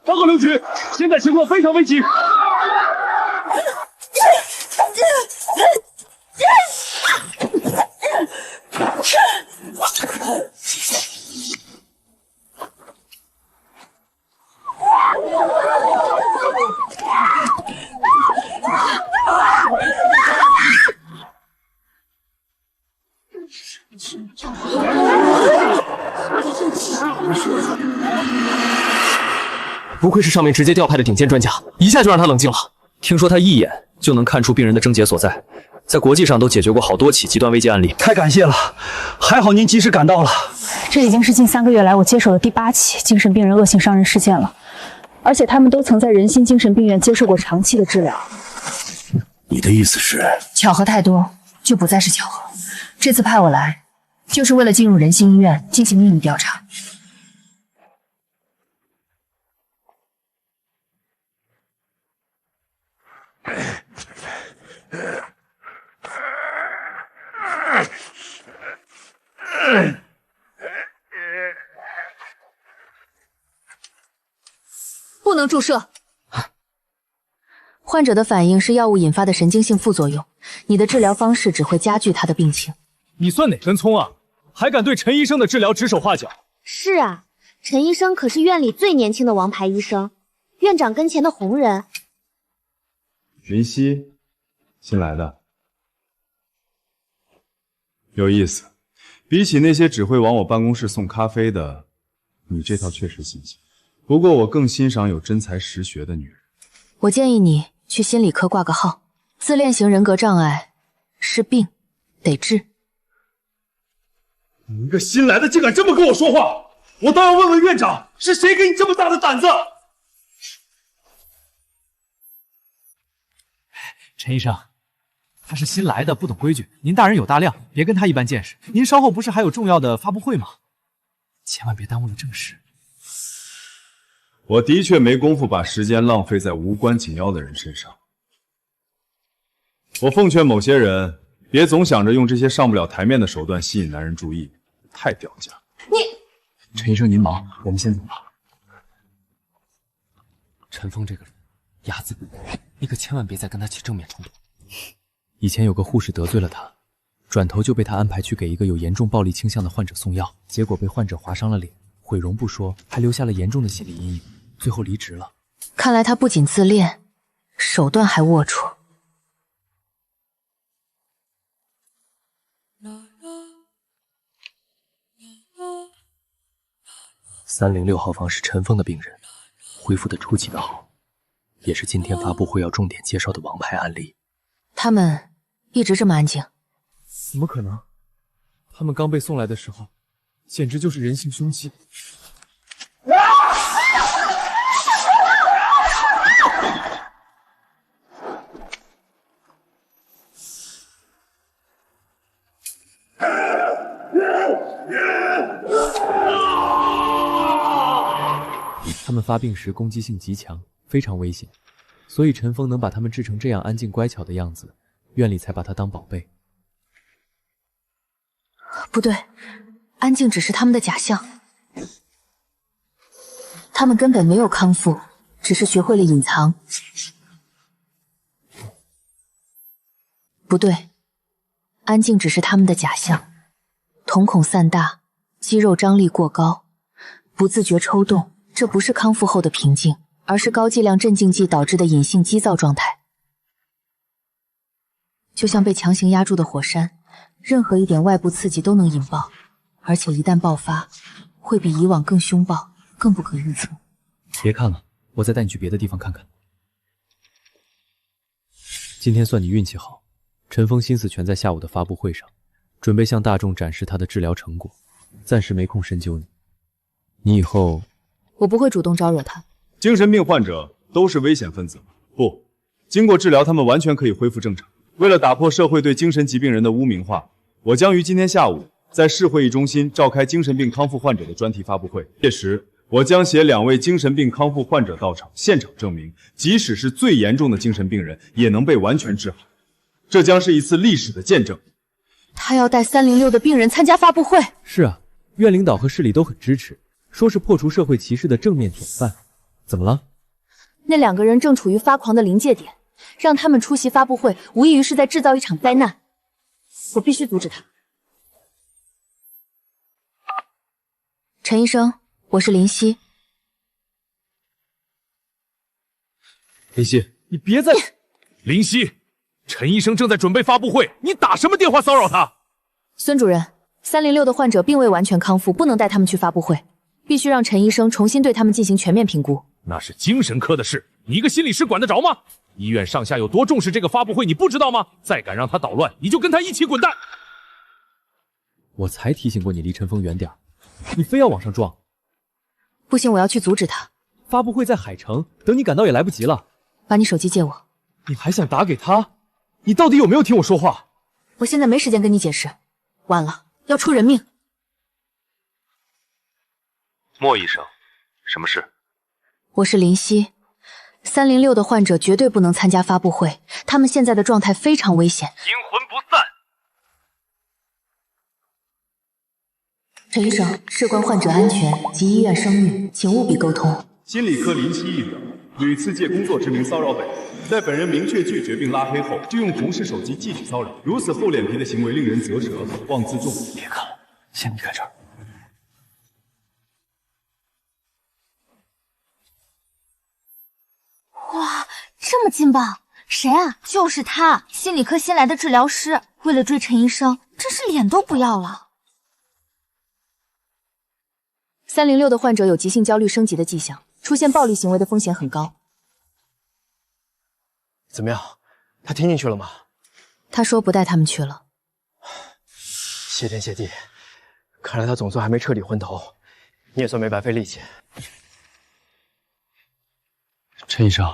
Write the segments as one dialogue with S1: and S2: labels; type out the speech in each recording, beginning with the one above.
S1: 报告刘局，现在情况非常危急。
S2: 不愧是上面直接调派的顶尖专家，一下就让他冷静了。听说他一眼就能看出病人的症结所在，在国际上都解决过好多起极端危机案例。
S3: 太感谢了，还好您及时赶到了。
S4: 这已经是近3个月来我接手的第8起精神病人恶性伤人事件了，而且他们都曾在仁心精神病院接受过长期的治疗。
S3: 你的意思是，
S5: 巧合太多就不再是巧合。这次派我来，就是为了进入仁心医院进行秘密调查。
S6: 不能注射。患者的反应是药物引发的神经性副作用，你的治疗方式只会加剧他的病情。
S1: 你算哪根葱啊？还敢对陈医生的治疗指手画脚？
S7: 是啊，陈医生可是院里最年轻的王牌医生，院长跟前的红人。
S8: 云溪，新来的，有意思。比起那些只会往我办公室送咖啡的，你这套确实新鲜。不过我更欣赏有真才实学的女人。
S6: 我建议你去心理科挂个号，自恋型人格障碍是病，得治。
S1: 你一个新来的竟敢这么跟我说话，我倒要问问院长，是谁给你这么大的胆子？
S9: 陈医生，他是新来的，不懂规矩，您大人有大量，别跟他一般见识。您稍后不是还有重要的发布会吗？千万别耽误了正事。
S8: 我的确没工夫把时间浪费在无关紧要的人身上。我奉劝某些人，别总想着用这些上不了台面的手段吸引男人注意，太掉价。
S2: 陈医生您忙，我们先走了。陈峰这个人睚眦不绝，你可千万别再跟他起正面冲突。以前有个护士得罪了他，转头就被他安排去给一个有严重暴力倾向的患者送药，结果被患者划伤了脸，毁容不说，还留下了严重的心理阴影，最后离职了。
S6: 看来他不仅自恋，手段还龌龊。
S2: 306号房是陈峰的病人，恢复的出奇的好，也是今天发布会要重点介绍的王牌案例。
S6: 他们一直这么安静？
S2: 怎么可能？他们刚被送来的时候，简直就是人性凶器。他们发病时攻击性极强，非常危险，所以陈峰能把他们治成这样安静乖巧的样子，院里才把他当宝贝。
S6: 不对，安静只是他们的假象，他们根本没有康复，只是学会了隐藏。不对，安静只是他们的假象，瞳孔散大，肌肉张力过高，不自觉抽动，这不是康复后的平静，而是高剂量镇静剂导致的隐性激躁状态。就像被强行压住的火山，任何一点外部刺激都能引爆，而且一旦爆发，会比以往更凶暴，更不可预测。
S2: 别看了，我再带你去别的地方看看。今天算你运气好，陈峰心思全在下午的发布会上，准备向大众展示他的治疗成果，暂时没空深究你。你以后……
S6: 我不会主动招惹他。
S8: 精神病患者都是危险分子吗？不，经过治疗，他们完全可以恢复正常。为了打破社会对精神疾病人的污名化，我将于今天下午在市会议中心召开精神病康复患者的专题发布会。届时，我将携2位精神病康复患者到场，现场证明，即使是最严重的精神病人，也能被完全治好。这将是一次历史的见证。
S6: 他要带306的病人参加发布会。
S2: 是啊，院领导和市里都很支持，说是破除社会歧视的正面典范。怎么了？
S6: 那2个人正处于发狂的临界点，让他们出席发布会，无异于是在制造一场灾难。我必须阻止他。陈医生，我是林夕。
S2: 林夕，
S1: 你别再……林夕，陈医生正在准备发布会，你打什么电话骚扰他？
S6: 孙主任，306的患者并未完全康复，不能带他们去发布会，必须让陈医生重新对他们进行全面评估。
S1: 那是精神科的事，你一个心理师管得着吗？医院上下有多重视这个发布会，你不知道吗？再敢让他捣乱，你就跟他一起滚蛋！
S2: 我才提醒过你离陈峰远点，你非要往上撞。
S6: 不行，我要去阻止他。
S2: 发布会在海城，等你赶到也来不及了。
S6: 把你手机借我。
S2: 你还想打给他？你到底有没有听我说话？
S6: 我现在没时间跟你解释，晚了要出人命。
S10: 莫医生，什么事？
S6: 我是林夕，306的患者绝对不能参加发布会，他们现在的状态非常危险，
S10: 阴魂不散。
S6: 陈医生，事关患者安全及医院声誉，请务必沟通。
S8: 心理科林夕一表，屡次借工作之名骚扰本人，在本人明确拒绝并拉黑后，就用同事手机继续骚扰，如此厚脸皮的行为令人啧舌，望自重。
S3: 别看了，先离开这儿。
S7: 哇，这么劲爆！谁啊？就是他，心理科新来的治疗师。为了追陈医生，真是脸都不要了。
S6: 306的患者有急性焦虑升级的迹象，出现暴力行为的风险很高。
S11: 怎么样？他听进去了吗？
S6: 他说不带他们去了。
S11: 谢天谢地，看来他总算还没彻底昏头，你也算没白费力气。
S3: 陈医生，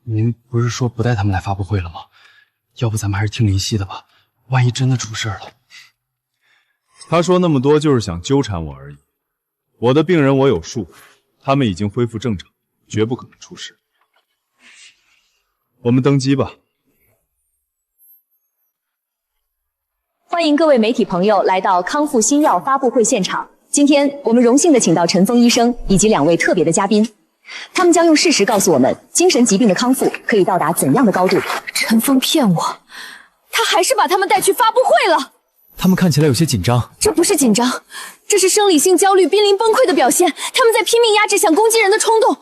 S3: 您不是说不带他们来发布会了吗？要不咱们还是听林夕的吧，万一真的出事了。
S8: 他说那么多就是想纠缠我而已。我的病人我有数，他们已经恢复正常，绝不可能出事。我们登机吧。
S4: 欢迎各位媒体朋友来到康复新药发布会现场。今天我们荣幸的请到陈峰医生以及2位特别的嘉宾，他们将用事实告诉我们精神疾病的康复可以到达怎样的高度。
S6: 陈峰骗我，他还是把他们带去发布会了。
S2: 他们看起来有些紧张。
S6: 这不是紧张，这是生理性焦虑濒临崩溃的表现。他们在拼命压制想攻击人的冲动。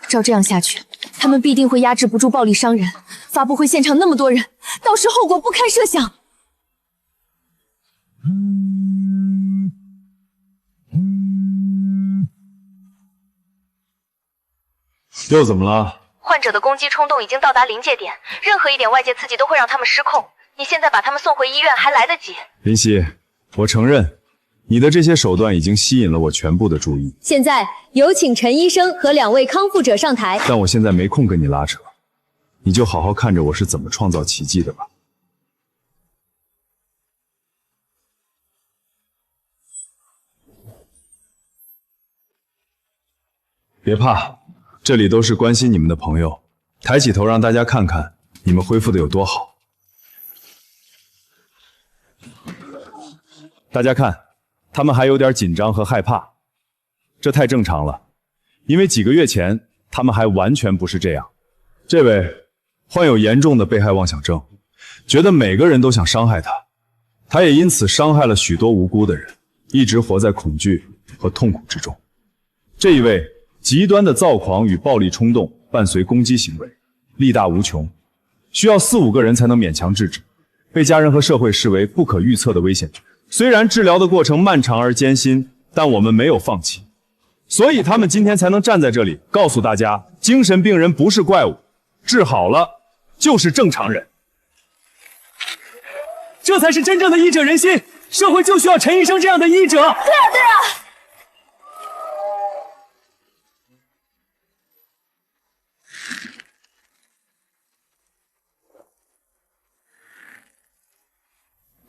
S6: 照这样下去，他们必定会压制不住暴力伤人。发布会现场那么多人，到时后果不堪设想。
S8: 又怎么了？
S6: 患者的攻击冲动已经到达临界点，任何一点外界刺激都会让他们失控。你现在把他们送回医院还来得及。
S8: 林夕，我承认，你的这些手段已经吸引了我全部的注意。
S7: 现在有请陈医生和2位康复者上台。
S8: 但我现在没空跟你拉扯，你就好好看着我是怎么创造奇迹的吧。别怕，这里都是关心你们的朋友，抬起头让大家看看你们恢复的有多好。大家看，他们还有点紧张和害怕，这太正常了，因为几个月前他们还完全不是这样。这位患有严重的被害妄想症，觉得每个人都想伤害他，他也因此伤害了许多无辜的人，一直活在恐惧和痛苦之中。这一位极端的躁狂与暴力冲动伴随攻击行为，力大无穷，需要4、5个人才能勉强制止，被家人和社会视为不可预测的危险局。虽然治疗的过程漫长而艰辛，但我们没有放弃，所以他们今天才能站在这里告诉大家，精神病人不是怪物，治好了就是正常人。
S2: 这才是真正的医者仁心，社会就需要陈医生这样的医者。对啊，
S7: 对啊。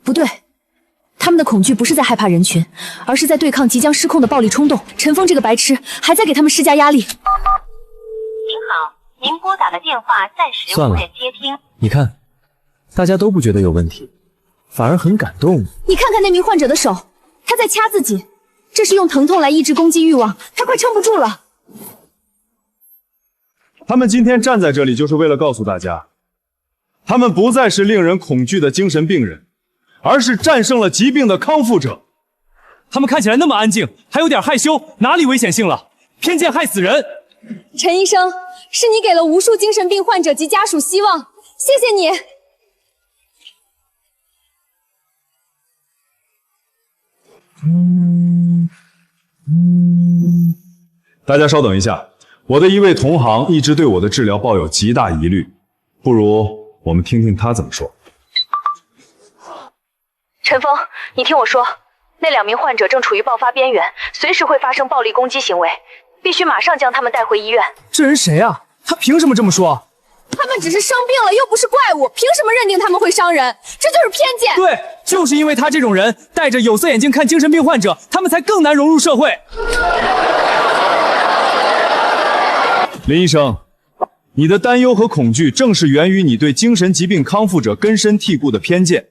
S6: 不对，他们的恐惧不是在害怕人群，而是在对抗即将失控的暴力冲动。陈峰这个白痴还在给他们施加压力。
S12: 您好，您拨打的电话暂时无人接听。
S2: 你看，大家都不觉得有问题，反而很感动。
S6: 你看看那名患者的手，他在掐自己，这是用疼痛来抑制攻击欲望，他快撑不住了。
S8: 他们今天站在这里，就是为了告诉大家，他们不再是令人恐惧的精神病人，而是战胜了疾病的康复者。
S9: 他们看起来那么安静，还有点害羞，哪里危险性了？偏见害死人！
S4: 陈医生，是你给了无数精神病患者及家属希望，谢谢你。
S8: 大家稍等一下，我的一位同行一直对我的治疗抱有极大疑虑，不如我们听听他怎么说。
S6: 陈峰，你听我说，那2名患者正处于爆发边缘，随时会发生暴力攻击行为，必须马上将他们带回医院。
S9: 这人谁啊？他凭什么这么说？
S4: 他们只是生病了，又不是怪物，凭什么认定他们会伤人？这就是偏见。
S9: 对，就是因为他这种人戴着有色眼镜看精神病患者，他们才更难融入社会。
S8: 林医生，你的担忧和恐惧正是源于你对精神疾病康复者根深蒂固的偏见，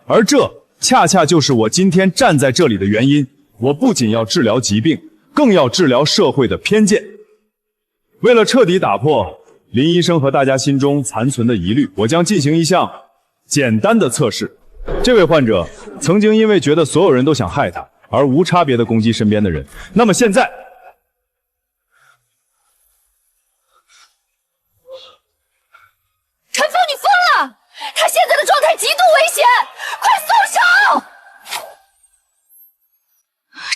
S8: 而这恰恰就是我今天站在这里的原因。我不仅要治疗疾病，更要治疗社会的偏见。为了彻底打破林医生和大家心中残存的疑虑，我将进行一项简单的测试。这位患者曾经因为觉得所有人都想害他，而无差别的攻击身边的人。那么现在，
S4: 陈峰，你疯了！他现在的状态极度危险，快松手！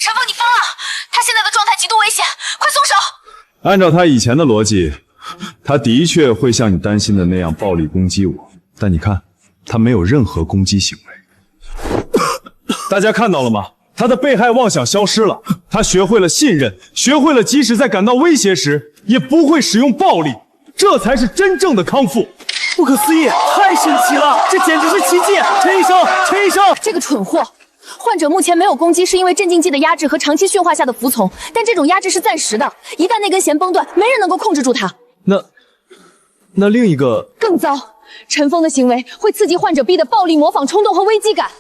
S7: 陈峰，你疯了！他现在的状态极度危险，快松手！
S8: 按照他以前的逻辑，他的确会像你担心的那样暴力攻击我，但你看，他没有任何攻击行为。大家看到了吗？他的被害妄想消失了，他学会了信任，学会了即使在感到威胁时，也不会使用暴力，这才是真正的康复。
S9: 不可思议，太神奇了，这简直是奇迹！陈医生，陈医生，
S4: 这个蠢货！患者目前没有攻击，是因为镇静剂的压制和长期驯化下的服从，但这种压制是暂时的，一旦那根弦崩断，没人能够控制住他。
S9: 那另一个
S4: 更糟，陈峰的行为会刺激患者 B 的暴力模仿冲动和危机感。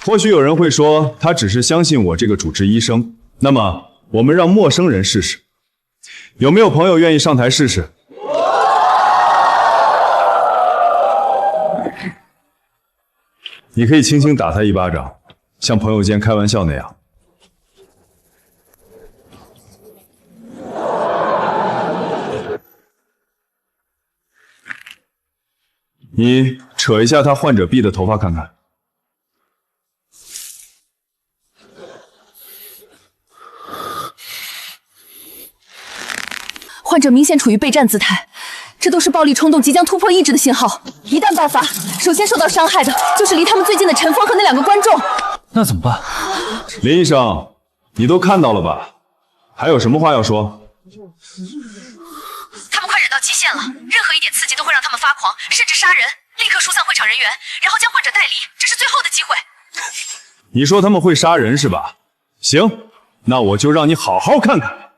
S8: 或许有人会说，他只是相信我这个主治医生。那么，我们让陌生人试试，有没有朋友愿意上台试试？你可以轻轻打他一巴掌，像朋友间开玩笑那样。你扯一下他患者 B 的头发看看。
S4: 患者明显处于备战姿态，这都是暴力冲动即将突破意志的信号。一旦爆发，首先受到伤害的就是离他们最近的陈峰和那2个观众。
S9: 那怎么办？
S8: 林医生，你都看到了吧？还有什么话要说？
S6: 他们快忍到极限了，任何一点刺激都会让他们发狂，甚至杀人。立刻疏散会场人员，然后将患者带离，这是最后的机会。
S8: 你说他们会杀人是吧？行，那我就让你好好看看。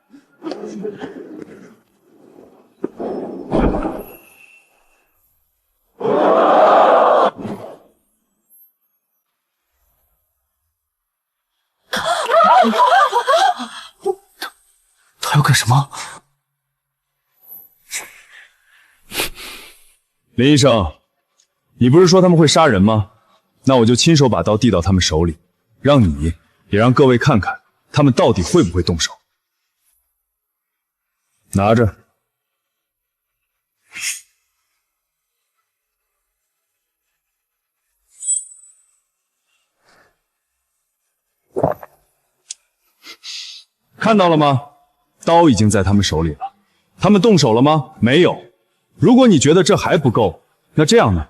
S3: 他要干什么？
S8: 林医生，你不是说他们会杀人吗？那我就亲手把刀递到他们手里，让你也让各位看看他们到底会不会动手。拿着。看到了吗？刀已经在他们手里了。他们动手了吗？没有。如果你觉得这还不够，那这样呢？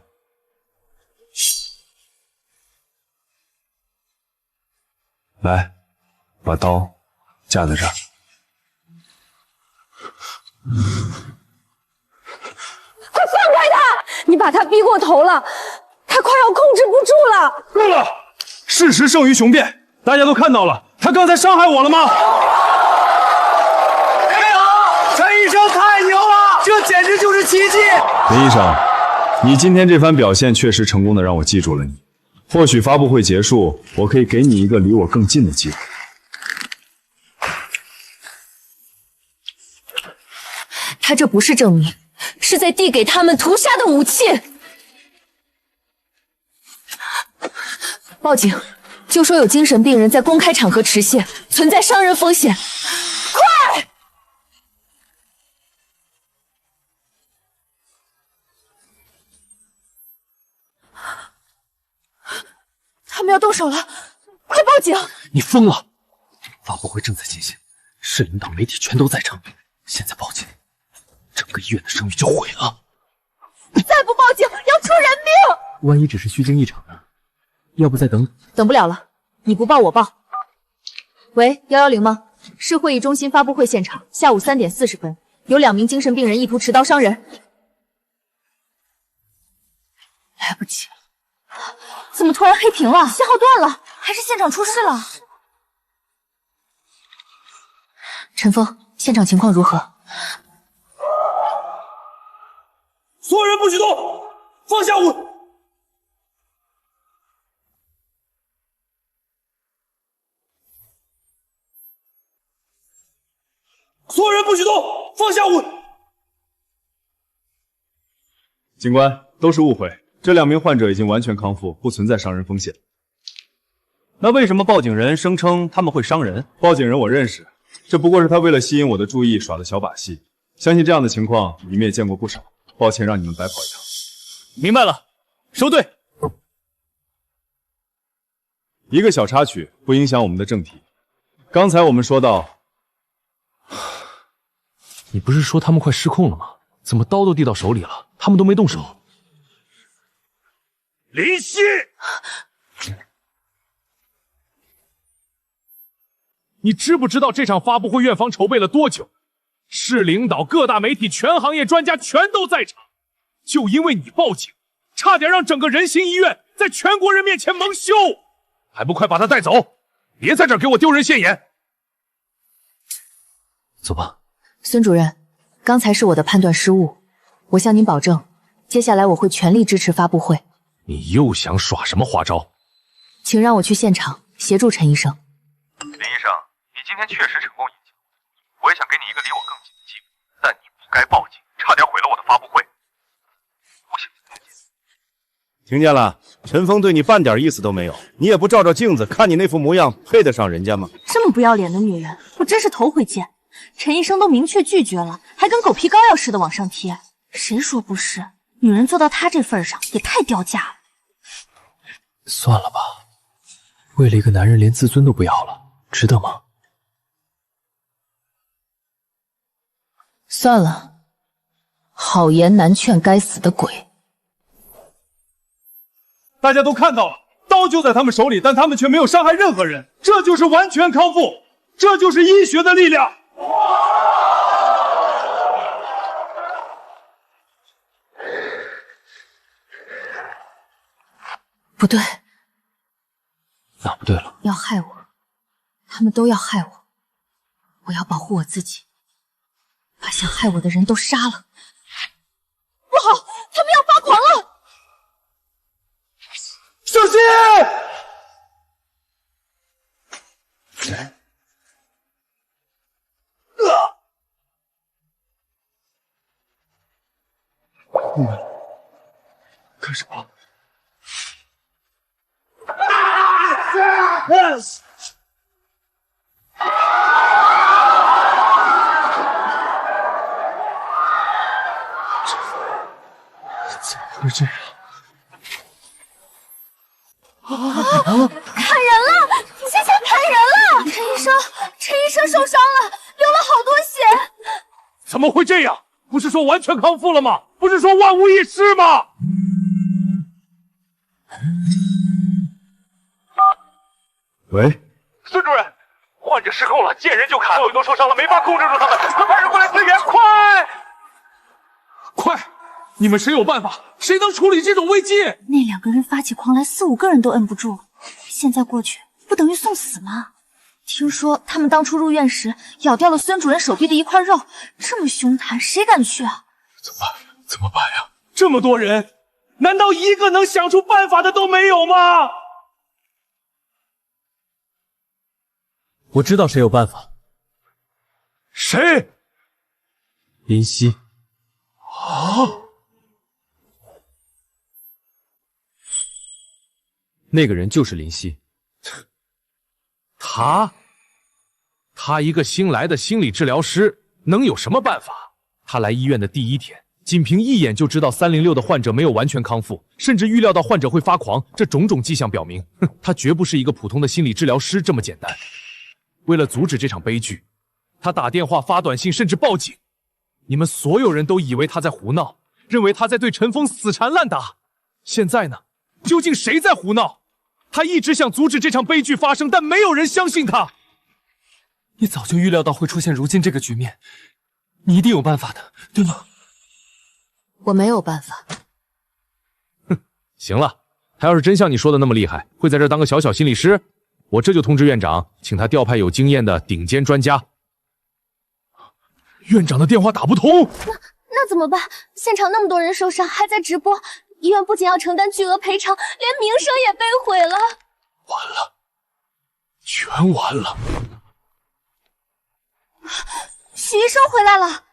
S8: 来，把刀架在这儿。
S4: 快放开他！你把他逼过头了，他快要控制不住了。
S8: 够了！事实胜于雄辩，大家都看到了，他刚才伤害我了吗？
S9: 陈医生太牛了，这简直就是奇迹！
S8: 林医生，你今天这番表现确实成功的让我记住了你。或许发布会结束，我可以给你一个离我更近的机会。
S4: 他这不是证明，是在递给他们屠杀的武器。报警，就说有精神病人在公开场合持械，存在伤人风险。快！他们要动手了，快报警！
S3: 你疯了！发布会正在进行，市领导、媒体全都在场，现在报警，整个医院的声誉就毁了。
S4: 再不报警，要出人命！
S2: 万一只是虚惊一场呢？要不再等？
S4: 等不了了，你不报我报。喂，110吗？市会议中心发布会现场，下午3点40分，有2名精神病人意图持刀伤人。来不及了，
S7: 怎么突然黑屏了？信号断了，还是现场出事了？
S6: 陈峰，现场情况如何？
S13: 所有人不许动，放下武。所有人不许动，放下武。
S8: 警官，都是误会，这2名患者已经完全康复，不存在伤人风险。
S11: 那为什么报警人声称他们会伤人？
S8: 报警人我认识，这不过是他为了吸引我的注意耍的小把戏。相信这样的情况你们也见过不少。抱歉让你们白跑一趟。
S11: 明白了，收队。
S8: 一个小插曲，不影响我们的正题。刚才我们说到，
S1: 你不是说他们快失控了吗？怎么刀都递到手里了，他们都没动手？
S10: 林夕，
S1: 你知不知道这场发布会院方筹备了多久？市领导、各大媒体、全行业专家全都在场，就因为你报警，差点让整个仁心医院在全国人面前蒙羞，还不快把他带走！别在这儿给我丢人现眼！
S2: 走吧。
S6: 孙主任，刚才是我的判断失误，我向您保证，接下来我会全力支持发布会。
S1: 你又想耍什么花招？
S6: 请让我去现场协助陈医生。
S10: 林医生，你今天确实成功引荐，我也想给你一个离我更近的机会，但你不该报警，差点毁了我的发布会。不行，再见。
S14: 听见了，陈峰对你半点意思都没有，你也不照照镜子，看你那副模样，配得上人家吗？
S7: 这么不要脸的女人，我真是头回见。陈医生都明确拒绝了，还跟狗皮膏药似的往上贴，谁说不是？女人做到他这份上，也太掉价了。
S2: 算了吧，为了一个男人连自尊都不要了，值得吗？
S6: 算了，好言难劝该死的鬼。
S8: 大家都看到了，刀就在他们手里，但他们却没有伤害任何人，这就是完全康复，这就是医学的力量。
S6: 不对，
S2: 哪不对了？
S6: 要害我，他们都要害我，我要保护我自己，把想害我的人都杀了。
S7: 不好，他们要发狂了！
S13: 小心！
S3: 你们干什么？怎么会这样？
S7: 砍人了！谢谢砍人了！陈医生受伤了，流了好多血。
S1: 怎么会这样？不是说完全康复了吗？不是说万无一失吗？
S8: 喂，
S10: 孙主任，患者失控了，见人就砍，所有人都受伤了，没法控制住他们，快派人过来支援，快！
S1: 快！你们谁有办法？谁能处理这种危机？
S7: 那2个人发起狂来，4、5个人都摁不住，现在过去不等于送死吗？听说他们当初入院时咬掉了孙主任手臂的一块肉，这么凶残，谁敢去啊？
S3: 怎么办呀？
S1: 这么多人，难道一个能想出办法的都没有吗？
S2: 我知道谁有办法。
S1: 谁？
S2: 林夕。那个人就是林夕。
S1: 他一个新来的心理治疗师，能有什么办法？他来医院的第一天，仅凭一眼就知道306的患者没有完全康复，甚至预料到患者会发狂，这种种迹象表明，他绝不是一个普通的心理治疗师这么简单。为了阻止这场悲剧，他打电话、发短信，甚至报警。你们所有人都以为他在胡闹，认为他在对陈峰死缠烂打。现在呢，究竟谁在胡闹？他一直想阻止这场悲剧发生，但没有人相信他。
S3: 你早就预料到会出现如今这个局面，你一定有办法的，对吗？
S6: 我没有办法。
S1: 行了，他要是真像你说的那么厉害，会在这当个小小心理师？我这就通知院长，请他调派有经验的顶尖专家。院长的电话打不通，
S7: 那怎么办？现场那么多人受伤，还在直播，医院不仅要承担巨额赔偿，连名声也被毁了。
S1: 完了，全完了。
S7: 许医生回来了。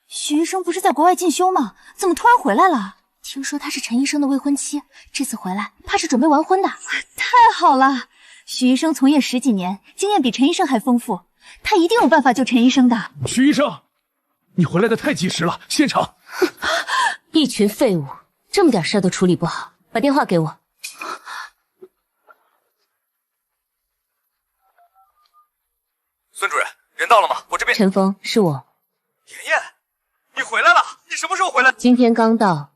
S7: 许医生不是在国外进修吗？怎么突然回来了？听说他是陈医生的未婚妻，这次回来怕是准备完婚的。太好了，许医生从业10几年，经验比陈医生还丰富，他一定有办法救陈医生的。
S1: 许医生，你回来的太及时了，现场
S6: 一群废物，这么点事都处理不好，把电话给我。
S10: 孙主任，人到了吗？我这边。
S6: 陈峰，是我。
S10: 妍妍，你回来了？你什么时候回来？
S6: 今天刚到。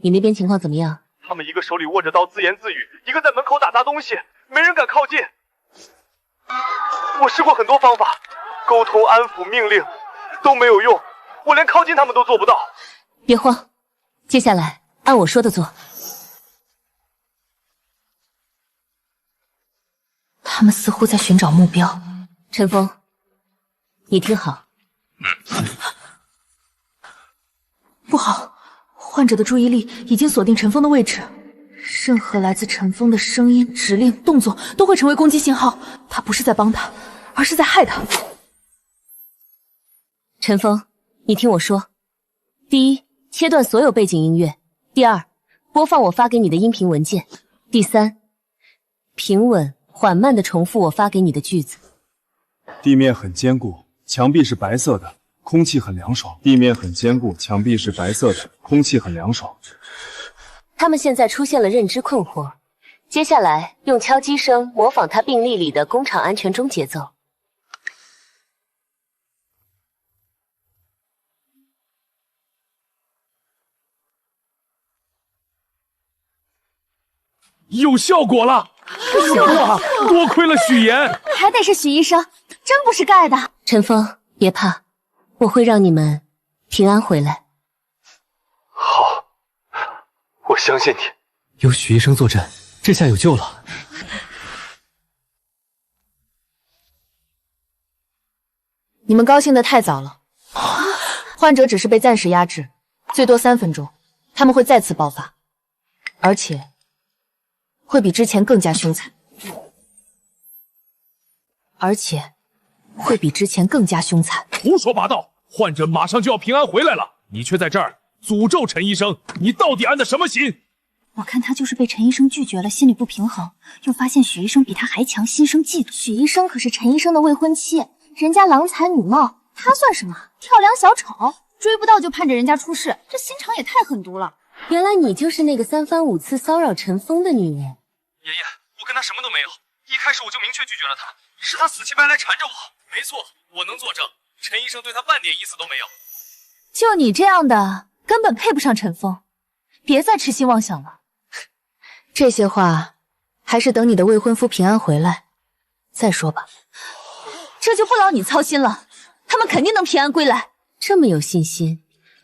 S6: 你那边情况怎么样？
S10: 他们一个手里握着刀自言自语，一个在门口打砸东西，没人敢靠近。我试过很多方法，沟通、安抚、命令都没有用，我连靠近他们都做不到。
S6: 别慌，接下来按我说的做。他们似乎在寻找目标。陈峰，你听好。不好，患者的注意力已经锁定陈峰的位置，任何来自陈峰的声音、指令、动作都会成为攻击信号。他不是在帮他，而是在害他。陈峰，你听我说：第一，切断所有背景音乐；第二，播放我发给你的音频文件；第三，平稳缓慢地重复我发给你的句子。
S8: 地面很坚固，墙壁是白色的，空气很凉爽。地面很坚固，墙壁是白色的，空气很凉爽。
S6: 他们现在出现了认知困惑，接下来用敲击声模仿他病历里的工厂安全钟节奏。
S1: 有效果了！哇，多亏了许岩，
S7: 还得是许医生，真不是盖的。
S6: 陈峰，别怕，我会让你们平安回来。
S10: 好，我相信你。
S3: 有许医生坐镇，这下有救了。
S6: 你们高兴得太早了，患者只是被暂时压制，最多3分钟，他们会再次爆发，而且会比之前更加凶残。
S1: 胡说八道！患者马上就要平安回来了，你却在这儿诅咒陈医生，你到底安的什么心？
S7: 我看他就是被陈医生拒绝了，心里不平衡，又发现许医生比他还强，心生嫉妒。许医生可是陈医生的未婚妻，人家郎才女貌，他算什么？跳梁小丑，追不到就盼着人家出事，这心肠也太狠毒了。
S6: 原来你就是那个3番5次骚扰陈峰的女人。
S10: 妍妍，我跟他什么都没有，一开始我就明确拒绝了他，是他死乞白赖缠着我。
S1: 没错，我能作证，陈医生对他半点意思都没有。
S7: 就你这样的，根本配不上陈峰，别再痴心妄想了。
S6: 这些话，还是等你的未婚夫平安回来再说吧。
S7: 这就不劳你操心了，他们肯定能平安归来。
S6: 这么有信心，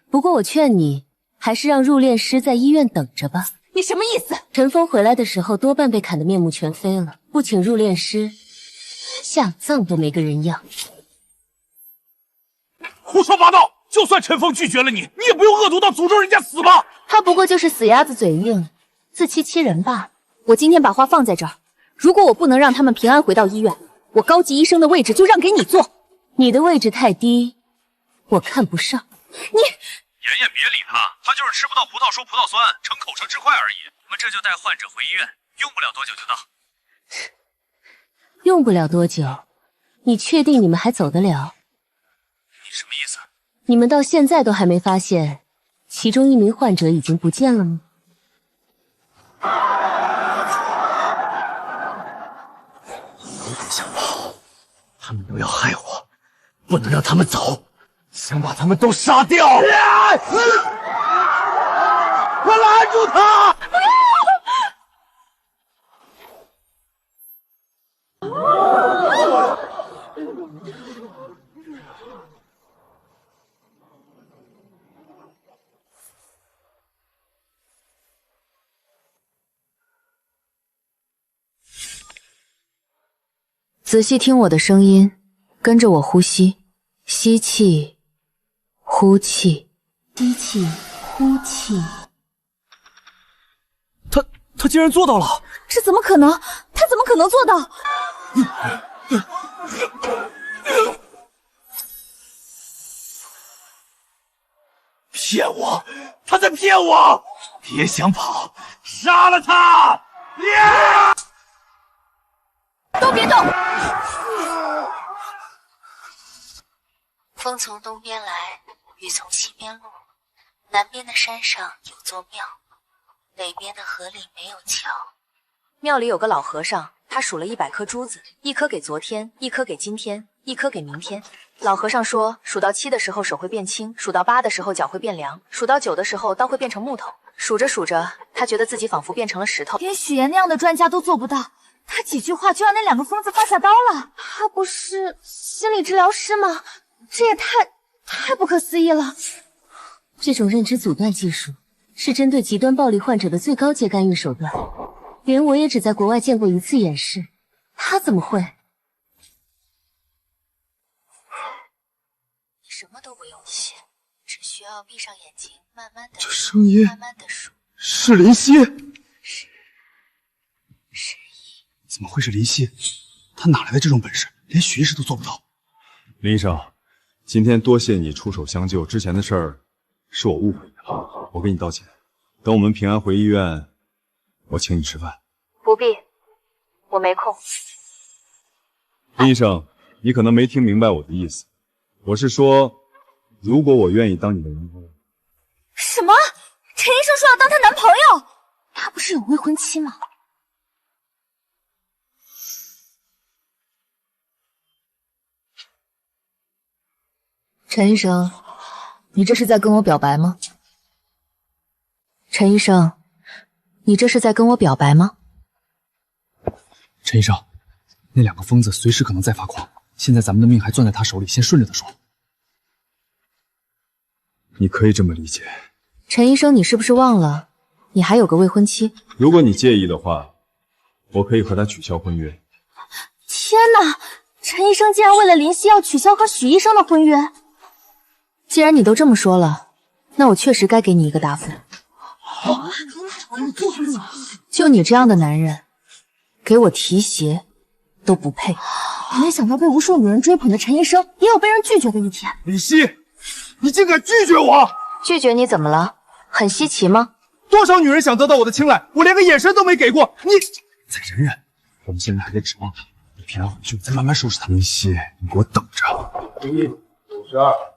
S6: 不过我劝你，还是让入殓师在医院等着吧。
S7: 你什么意思？
S6: 陈峰回来的时候，多半被砍得面目全非了，不请入殓师，下葬都没个人要。
S1: 胡说八道！就算陈峰拒绝了你，你也不用恶毒到诅咒人家死吧？
S6: 他不过就是死鸭子嘴硬，自欺欺人罢了。我今天把话放在这儿，如果我不能让他们平安回到医院，
S4: 我高级医生的位置就让给你坐。
S6: 你的位置太低，我看不上。
S4: 你
S1: 妍妍别理他，他就是吃不到葡萄说葡萄酸，逞口舌之快而已。我们这就带患者回医院，用不了多久就到。
S6: 用不了多久，你确定你们还走得了？
S1: 你什么意思？
S6: 你们到现在都还没发现，其中一名患者已经不见了吗？
S11: 有点想跑，他们都要害我，不能让他们走，想把他们都杀掉！
S13: 快拦住他！
S6: 仔细听我的声音，跟着我呼吸，吸气，呼气，吸气，呼气。
S9: 他竟然做到了！
S7: 这怎么可能？他怎么可能做到？
S13: 骗我！他在骗我！别想跑，杀了他！
S7: 都别动！
S6: 风从东边来，雨从西边落。南边的山上有座庙，北边的河里没有桥。庙里有个老和尚，他数了100颗珠子，一颗给昨天，一颗给今天，一颗给明天。老和尚说，数到7的时候手会变轻，数到8的时候脚会变凉，数到9的时候刀会变成木头。数着数着，他觉得自己仿佛变成了石头。
S7: 连许岩那样的专家都做不到，他几句话就让那2个疯子放下刀了。他不是心理治疗师吗？这也太不可思议了。
S6: 这种认知阻断技术是针对极端暴力患者的最高阶干预手段，连我也只在国外见过1次演示，他怎么会？你什么都不用写，只需要闭上眼睛，慢慢的，
S3: 这声音，
S6: 慢慢的数。
S3: 是林夕。
S6: 11。
S3: 怎么会是林夕？他哪来的这种本事，连许医师都做不到？
S8: 林医生，今天多谢你出手相救，之前的事儿是我误会你了，我给你道歉。等我们平安回医院，我请你吃饭。
S6: 不必，我没空。
S8: 林医生，你可能没听明白我的意思，我是说，如果我愿意当你的男朋友。
S7: 什么？陈医生说要当她男朋友？他不是有未婚妻吗？
S6: 陈医生，你这是在跟我表白吗？陈医生，你这是在跟我表白吗？
S3: 陈医生，那2个疯子随时可能再发狂，现在咱们的命还攥在他手里，先顺着他说。
S8: 你可以这么理解。
S6: 陈医生，你是不是忘了，你还有个未婚妻？
S8: 如果你介意的话，我可以和他取消婚约。
S7: 天哪！陈医生竟然为了林夕要取消和许医生的婚约。
S6: 既然你都这么说了，那我确实该给你一个答复。就你这样的男人，给我提鞋都不配。
S7: 没想到被无数女人追捧的陈医生，也有被人拒绝的一天。
S13: 林夕，你竟敢拒绝我！
S6: 拒绝你怎么了？很稀奇吗？
S13: 多少女人想得到我的青睐，我连个眼神都没给过。你
S3: 再忍忍，我们现在还得指望他。你平安回去，再慢慢收拾他。林夕，你给我等着。
S13: 1、52。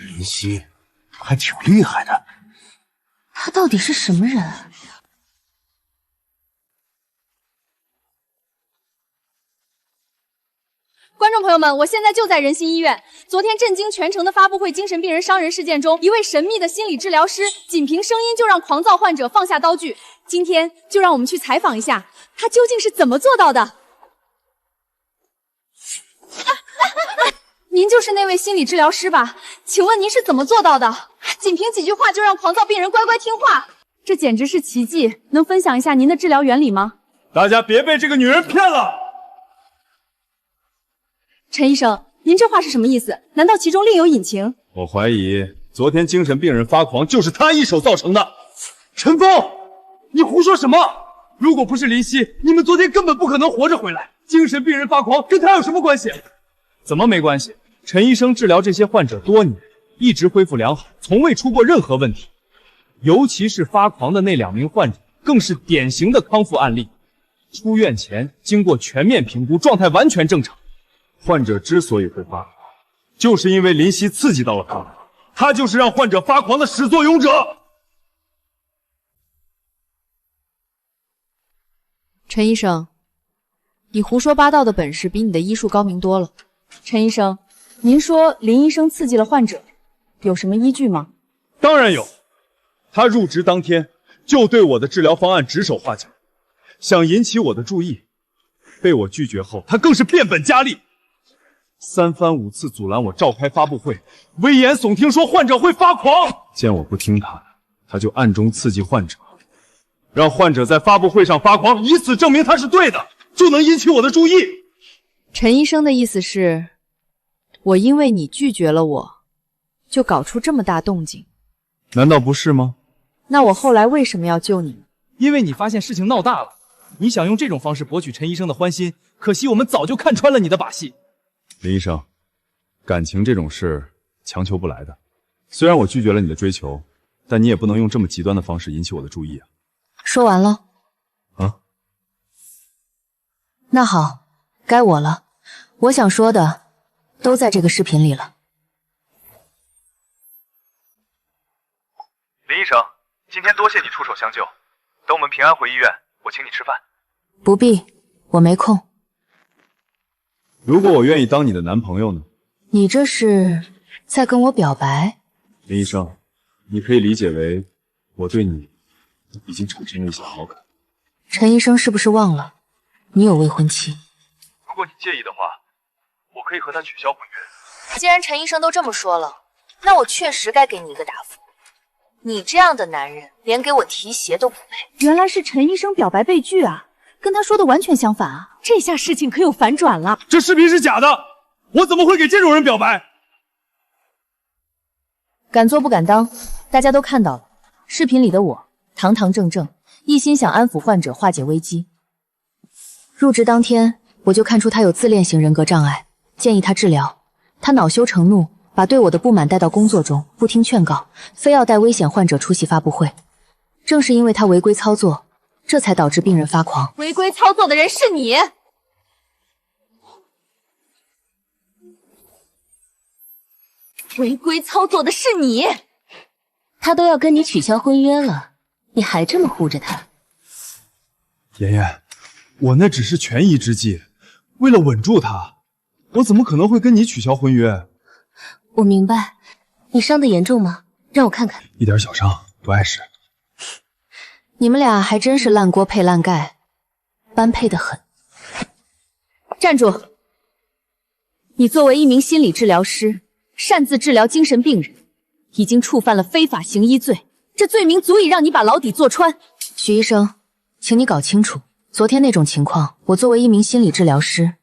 S14: 林夕还挺厉害的，
S7: 他到底是什么人？
S15: 观众朋友们，我现在就在仁心医院。昨天震惊全城的发布会精神病人伤人事件中，一位神秘的心理治疗师仅凭声音就让狂躁患者放下刀具。今天就让我们去采访一下，他究竟是怎么做到的？您就是那位心理治疗师吧？请问您是怎么做到的？仅凭几句话就让狂躁病人乖乖听话，这简直是奇迹！能分享一下您的治疗原理吗？
S13: 大家别被这个女人骗了！
S15: 陈医生，您这话是什么意思？难道其中另有隐情？
S8: 我怀疑昨天精神病人发狂就是他一手造成的。
S13: 陈峰，你胡说什么？
S1: 如果不是林夕，你们昨天根本不可能活着回来。精神病人发狂跟他有什么关系？
S8: 怎么没关系？陈医生治疗这些患者多年，一直恢复良好，从未出过任何问题。尤其是发狂的那2名患者，更是典型的康复案例。出院前经过全面评估，状态完全正常。患者之所以会发狂，就是因为林夕刺激到了他，他就是让患者发狂的始作俑者。
S15: 陈医生，你胡说八道的本事比你的医术高明多了。陈医生，您说林医生刺激了患者，有什么依据吗？
S8: 当然有，他入职当天就对我的治疗方案指手画脚，想引起我的注意，被我拒绝后，他更是变本加厉，3番5次阻拦我召开发布会，危言耸听说患者会发狂。见我不听他的，他就暗中刺激患者，让患者在发布会上发狂，以此证明他是对的，就能引起我的注意。
S15: 陈医生的意思是，我因为你拒绝了我，就搞出这么大动静，
S8: 难道不是吗？
S15: 那我后来为什么要救你？
S9: 因为你发现事情闹大了，你想用这种方式博取陈医生的欢心，可惜我们早就看穿了你的把戏。
S8: 林医生，感情这种事强求不来的。虽然我拒绝了你的追求，但你也不能用这么极端的方式引起我的注意啊。
S6: 说完了。
S8: 啊？
S6: 那好，该我了。我想说的都在这个视频里了。
S10: 林医生，今天多谢你出手相救。等我们平安回医院，我请你吃饭。
S6: 不必，我没空。
S8: 如果我愿意当你的男朋友呢？
S6: 你这是在跟我表白？
S8: 林医生，你可以理解为我对你已经产生了一些好感。
S6: 陈医生是不是忘了你有未婚妻？
S10: 如果你介意的话，我可以和他取消婚约。
S6: 既然陈医生都这么说了，那我确实该给你一个答复。你这样的男人，连给我提鞋都不配。
S7: 原来是陈医生表白被拒啊，跟他说的完全相反啊！这下事情可有反转了。
S1: 这视频是假的，我怎么会给这种人表白？
S4: 敢做不敢当，大家都看到了，视频里的我堂堂正正，一心想安抚患者，化解危机。
S6: 入职当天，我就看出他有自恋型人格障碍，建议他治疗。他恼羞成怒，把对我的不满带到工作中，不听劝告，非要带危险患者出席发布会。正是因为他违规操作，这才导致病人发狂。
S15: 违规操作的人是你。违规操作的是你。
S4: 他都要跟你取消婚约了，你还这么护着他？
S8: 妍妍，我那只是权宜之计，为了稳住他，我怎么可能会跟你取消婚约？
S4: 我明白，你伤得严重吗？让我看看。
S8: 一点小伤，不碍事。
S6: 你们俩还真是烂锅配烂盖，般配得很。
S4: 站住！你作为一名心理治疗师，擅自治疗精神病人，已经触犯了非法行医罪，这罪名足以让你把牢底坐穿。
S6: 许医生，请你搞清楚，昨天那种情况，我作为一名心理治疗师，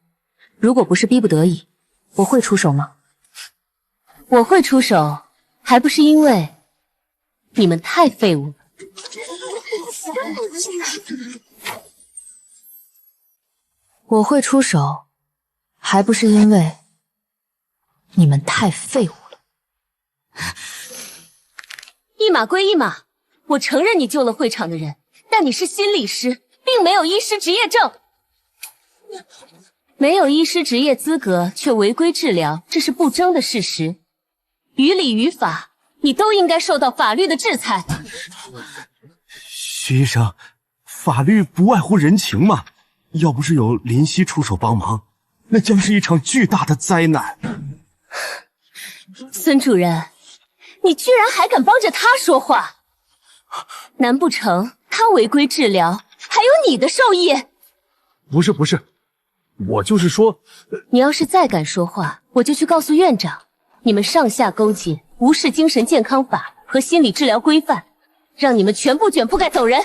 S6: 如果不是逼不得已，我会出手吗？
S4: 我会出手，还不是因为你们太废物了。
S6: 我会出手，还不是因为你们太废物了。
S4: 一码归一码，我承认你救了会场的人，但你是心理师，并没有医师执业证，没有医师执业资格却违规治疗，这是不争的事实。于理于法，你都应该受到法律的制裁。
S11: 徐医生，法律不外乎人情嘛，要不是有林夕出手帮忙，那将是一场巨大的灾难。
S4: 孙主任，你居然还敢帮着他说话？难不成他违规治疗，还有你的授意？
S1: 不是，我就是说，
S4: 你要是再敢说话，我就去告诉院长，你们上下勾结，无视精神健康法和心理治疗规范，让你们全部卷铺盖走人。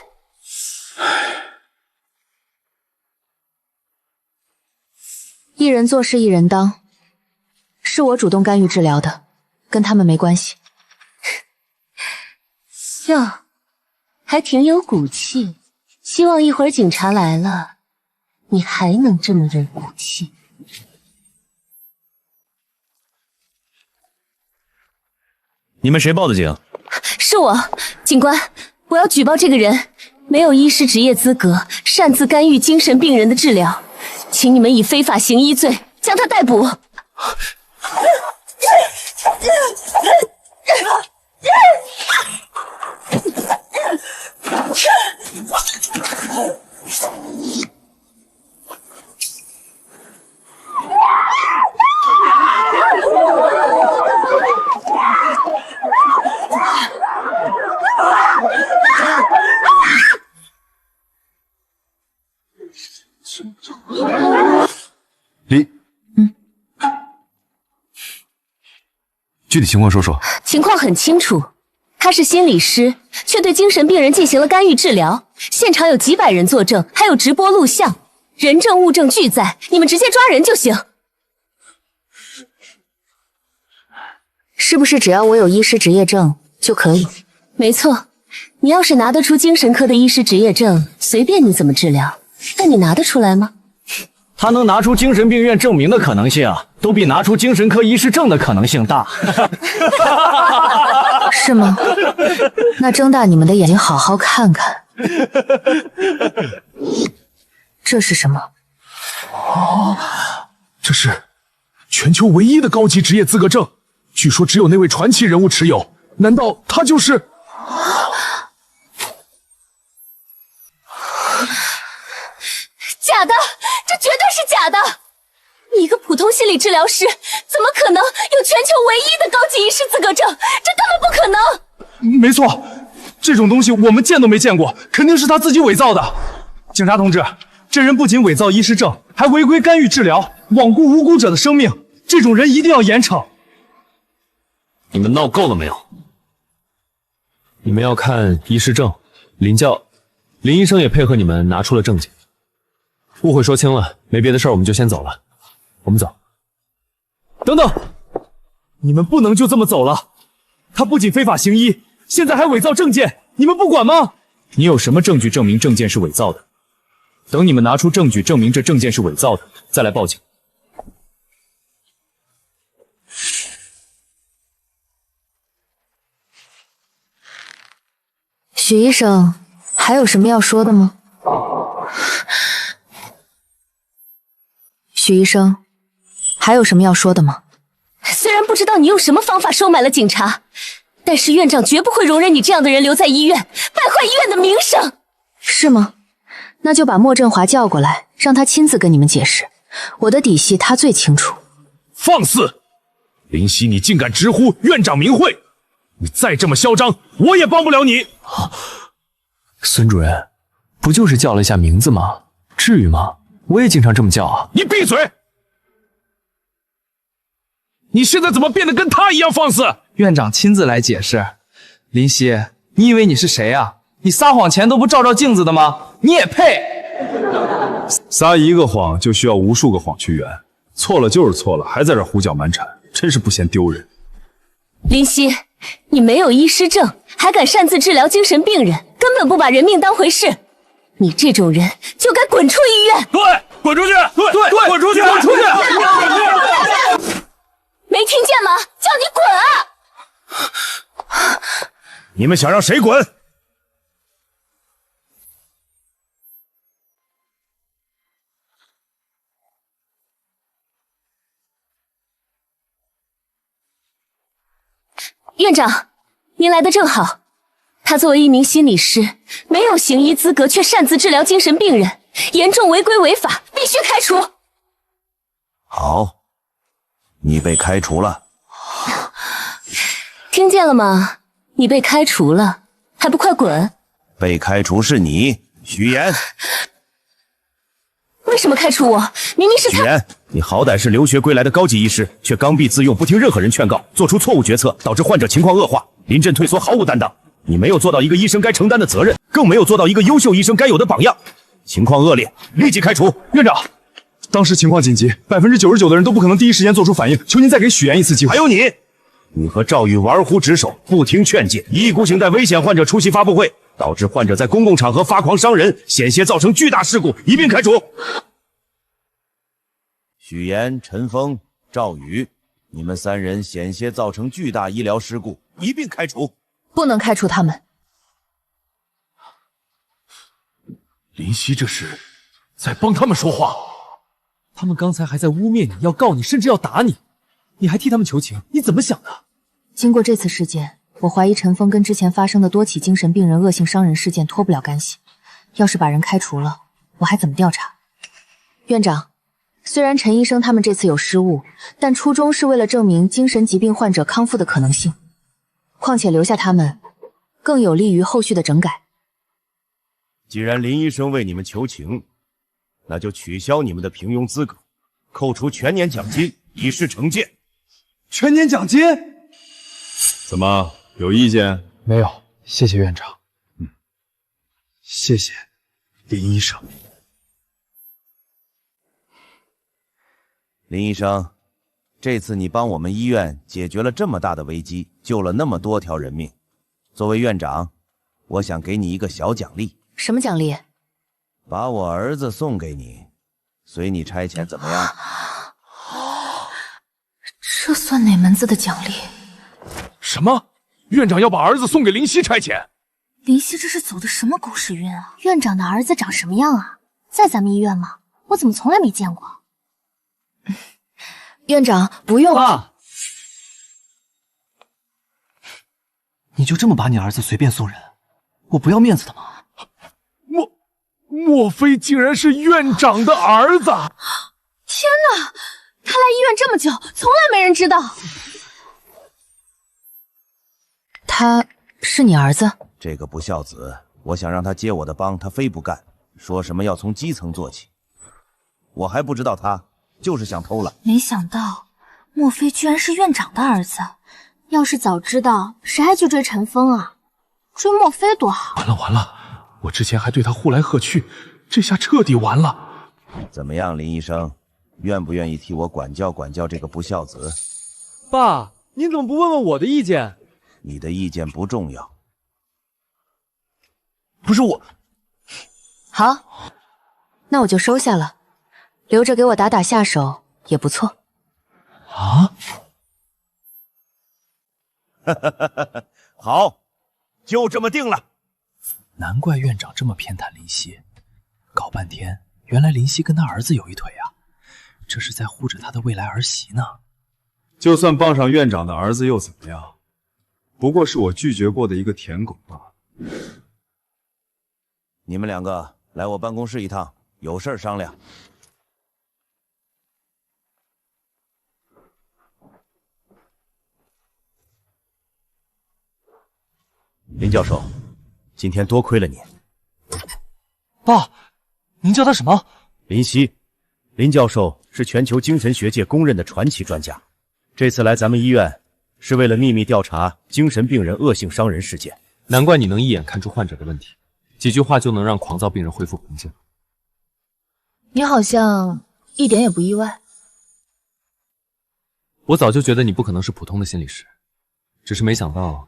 S6: 一人做事一人当，是我主动干预治疗的，跟他们没关系。
S4: 哟，还挺有骨气，希望一会儿警察来了，你还能这么忍骨气。
S14: 你们谁报的警？
S4: 是我，警官，我要举报这个人没有医师执业资格，擅自干预精神病人的治疗，请你们以非法行医罪将他逮捕。
S3: 具体情况说说。
S4: 情况很清楚，他是心理师，却对精神病人进行了干预治疗。现场有几百人作证，还有直播录像，人证物证俱在，你们直接抓人就行。
S6: 是不是只要我有医师执业证就可以？
S4: 没错，你要是拿得出精神科的医师执业证，随便你怎么治疗。但你拿得出来吗？
S11: 他能拿出精神病院证明的可能性啊，都比拿出精神科医师证的可能性大。
S6: 是吗？那睁大你们的眼睛，好好看看。这是什么？
S1: 这是全球唯一的高级职业资格证，据说只有那位传奇人物持有。难道他就是？
S4: 假的，这绝对是假的！你一个普通心理治疗师，怎么可能有全球唯一的高级医师资格证？这根本不可能！
S1: 没错，这种东西我们见都没见过，肯定是他自己伪造的。警察同志，这人不仅伪造医师证，还违规干预治疗，罔顾无辜者的生命，这种人一定要严惩。
S2: 你们闹够了没有？你们要看医师证，林医生也配合你们拿出了证件。误会说清了，没别的事儿，我们就先走了。我们走。
S1: 等等，你们不能就这么走了。他不仅非法行医，现在还伪造证件，你们不管吗？你有什么证据证明证件是伪造的？等你们拿出证据证明这证件是伪造的，再来报警。
S6: 许医生，还有什么要说的吗？许医生，还有什么要说的吗？
S4: 虽然不知道你用什么方法收买了警察，但是院长绝不会容忍你这样的人留在医院，败坏医院的名声。
S6: 是吗？那就把莫振华叫过来，让他亲自跟你们解释。我的底细他最清楚。
S1: 放肆！林夕，你竟敢直呼院长名讳！你再这么嚣张，我也帮不了你。
S2: 孙主任，不就是叫了一下名字吗？至于吗？我也经常这么叫啊！
S1: 你闭嘴！你现在怎么变得跟他一样放肆？
S9: 院长亲自来解释。林夕，你以为你是谁啊？你撒谎前都不照照镜子的吗？你也配？
S8: 撒一个谎就需要无数个谎去圆，错了就是错了，还在这胡搅蛮缠，真是不嫌丢人。
S4: 林夕，你没有医师证，还敢擅自治疗精神病人，根本不把人命当回事。你这种人就该滚出医院！
S13: 对，滚出去！对，滚出去！滚出去！
S4: 没听见吗？叫你滚啊！
S14: 你们想让谁滚？
S4: 院长，您来的正好。他作为一名心理师，没有行医资格，却擅自治疗精神病人，严重违规违法，必须开除。
S14: 好，你被开除了。
S4: 听见了吗？你被开除了，还不快滚！
S14: 被开除是你，许岩。
S4: 为什么开除我？明明是他。
S14: 许岩，你好歹是留学归来的高级医师，却刚愎自用，不听任何人劝告，做出错误决策，导致患者情况恶化，临阵退缩，毫无担当。你没有做到一个医生该承担的责任，更没有做到一个优秀医生该有的榜样，情况恶劣，立即开除。
S8: 院长，当时情况紧急，99%的人都不可能第一时间做出反应，求您再给许岩一次机会。
S14: 还有你和赵宇玩忽职守，不听劝诫，一意孤行带危险患者出席发布会，导致患者在公共场合发狂伤人，险些造成巨大事故，一并开除。
S16: 许岩、陈峰、赵宇，你们3人险些造成巨大医疗事故，一并开除。
S6: 不能开除他们。
S1: 林夕这是在帮他们说话。
S2: 他们刚才还在污蔑你，要告你，甚至要打你，你还替他们求情，你怎么想的？
S6: 经过这次事件，我怀疑陈峰跟之前发生的多起精神病人恶性伤人事件脱不了干系。要是把人开除了，我还怎么调查？院长，虽然陈医生他们这次有失误，但初衷是为了证明精神疾病患者康复的可能性。况且留下他们，更有利于后续的整改。
S14: 既然林医生为你们求情，那就取消你们的平庸资格，扣除全年奖金，以示惩戒。
S3: 全年奖金？
S8: 怎么有意见？
S3: 没有，谢谢院长。谢谢林医生。
S16: 林医生，这次你帮我们医院解决了这么大的危机，救了那么多条人命。作为院长，我想给你一个小奖励。
S6: 什么奖励？
S16: 把我儿子送给你，随你差遣，怎么样？
S5: 这算哪门子的奖励？
S1: 什么？院长要把儿子送给林夕差遣？
S7: 林夕这是走的什么狗屎运啊？院长的儿子长什么样啊？在咱们医院吗？我怎么从来没见过？
S6: 院长，不用。
S9: 爸，你就这么把你儿子随便送人？我不要面子的吗？
S1: 莫非竟然是院长的儿子？
S7: 天哪！他来医院这么久，从来没人知道。
S6: 他是你儿子？
S16: 这个不孝子，我想让他接我的帮，他非不干，说什么要从基层做起。我还不知道他就是想偷懒。
S7: 没想到，莫非居然是院长的儿子？要是早知道，谁还去追陈峰啊？追莫非多好。
S1: 完了！我之前还对他呼来喝去，这下彻底完了。
S16: 怎么样，林医生，愿不愿意替我管教管教这个不孝子？
S2: 爸，您怎么不问问我的意见？
S16: 你的意见不重要。
S2: 不是我。
S6: 好，那我就收下了，留着给我打打下手也不错。
S2: 啊？
S14: 好，就这么定了。
S2: 难怪院长这么偏袒林夕，搞半天，原来林夕跟他儿子有一腿啊！这是在护着他的未来儿媳呢。
S8: 就算傍上院长的儿子又怎么样？不过是我拒绝过的一个舔狗罢了。
S16: 你们2个来我办公室一趟，有事商量。
S14: 林教授，今天多亏了你。
S9: 爸，您叫他什么？
S14: 林夕。林教授是全球精神学界公认的传奇专家，这次来咱们医院是为了秘密调查精神病人恶性伤人事件。
S2: 难怪你能一眼看出患者的问题，几句话就能让狂躁病人恢复平静。
S6: 你好像一点也不意外。
S2: 我早就觉得你不可能是普通的心理师，只是没想到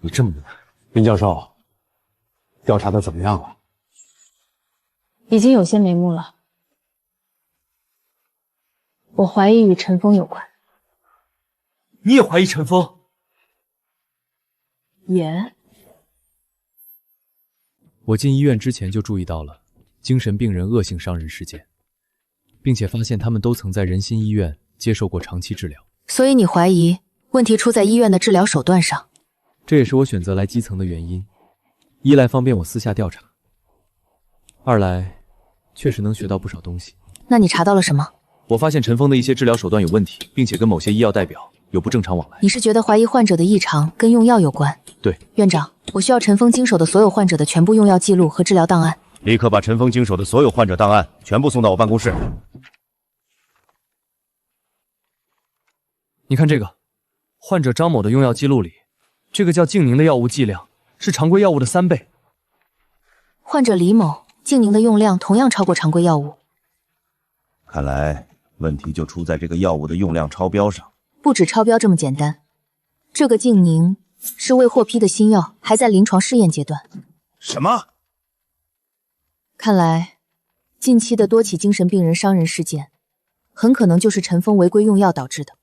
S2: 你这么厉害。
S3: 林教授，调查的怎么样了？
S5: 已经有些眉目了。我怀疑与陈峰有关。
S9: 你也怀疑陈峰？
S5: 也。
S2: 我进医院之前就注意到了精神病人恶性伤人事件，并且发现他们都曾在仁心医院接受过长期治疗。
S6: 所以你怀疑问题出在医院的治疗手段上？
S2: 这也是我选择来基层的原因。一来方便我私下调查，二来确实能学到不少东西。
S6: 那你查到了什么？
S2: 我发现陈峰的一些治疗手段有问题，并且跟某些医药代表有不正常往来。
S6: 你是觉得怀疑患者的异常跟用药有关？
S2: 对。
S6: 院长，我需要陈峰经手的所有患者的全部用药记录和治疗档案。
S14: 立刻把陈峰经手的所有患者档案全部送到我办公室。
S2: 你看这个，患者张某的用药记录里，这个叫静宁的药物剂量是常规药物的3倍。
S6: 患者李某，静宁的用量同样超过常规药物。
S16: 看来问题就出在这个药物的用量超标上。
S6: 不止超标这么简单，这个静宁是未获批的新药，还在临床试验阶段。
S14: 什么？
S6: 看来，近期的多起精神病人伤人事件，很可能就是陈峰违规用药导致的。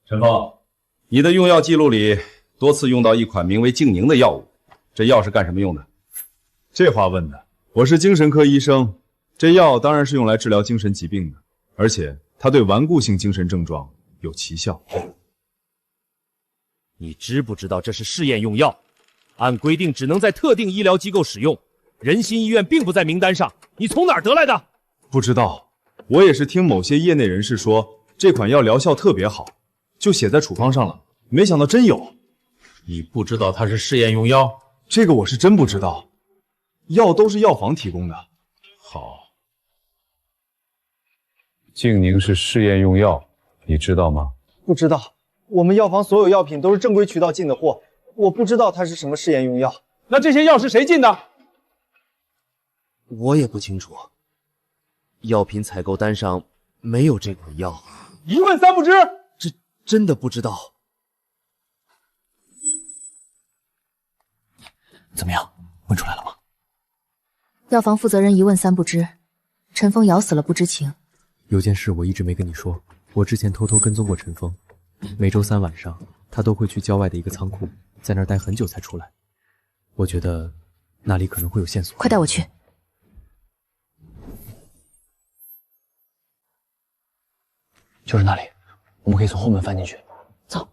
S8: 陈峰，你的用药记录里多次用到一款名为静宁的药物，这药是干什么用的？这话问的，我是精神科医生，这药当然是用来治疗精神疾病的，而且它对顽固性精神症状有奇效。
S14: 你知不知道这是试验用药？按规定只能在特定医疗机构使用，仁心医院并不在名单上，你从哪儿得来的？
S8: 不知道，我也是听某些业内人士说这款药疗效特别好，就写在处方上了，没想到真有。
S1: 你不知道它是试验用药？
S8: 这个我是真不知道，药都是药房提供的。
S1: 好，
S17: 静宁是试验用药，你知道吗？
S18: 不知道，我们药房所有药品都是正规渠道进的货，我不知道它是什么试验用药。
S1: 那这些药是谁进的？
S11: 我也不清楚，药品采购单上没有这款药。
S1: 一问三不知，
S11: 这真的不知道。
S2: 怎么样，问出来了吗？
S6: 药房负责人一问三不知，陈峰咬死了不知情。
S2: 有件事我一直没跟你说，我之前偷偷跟踪过陈峰，每周三晚上他都会去郊外的一个仓库，在那儿待很久才出来。我觉得那里可能会有线索。
S6: 快带我去。
S3: 就是那里，我们可以从后门翻进去。
S6: 走。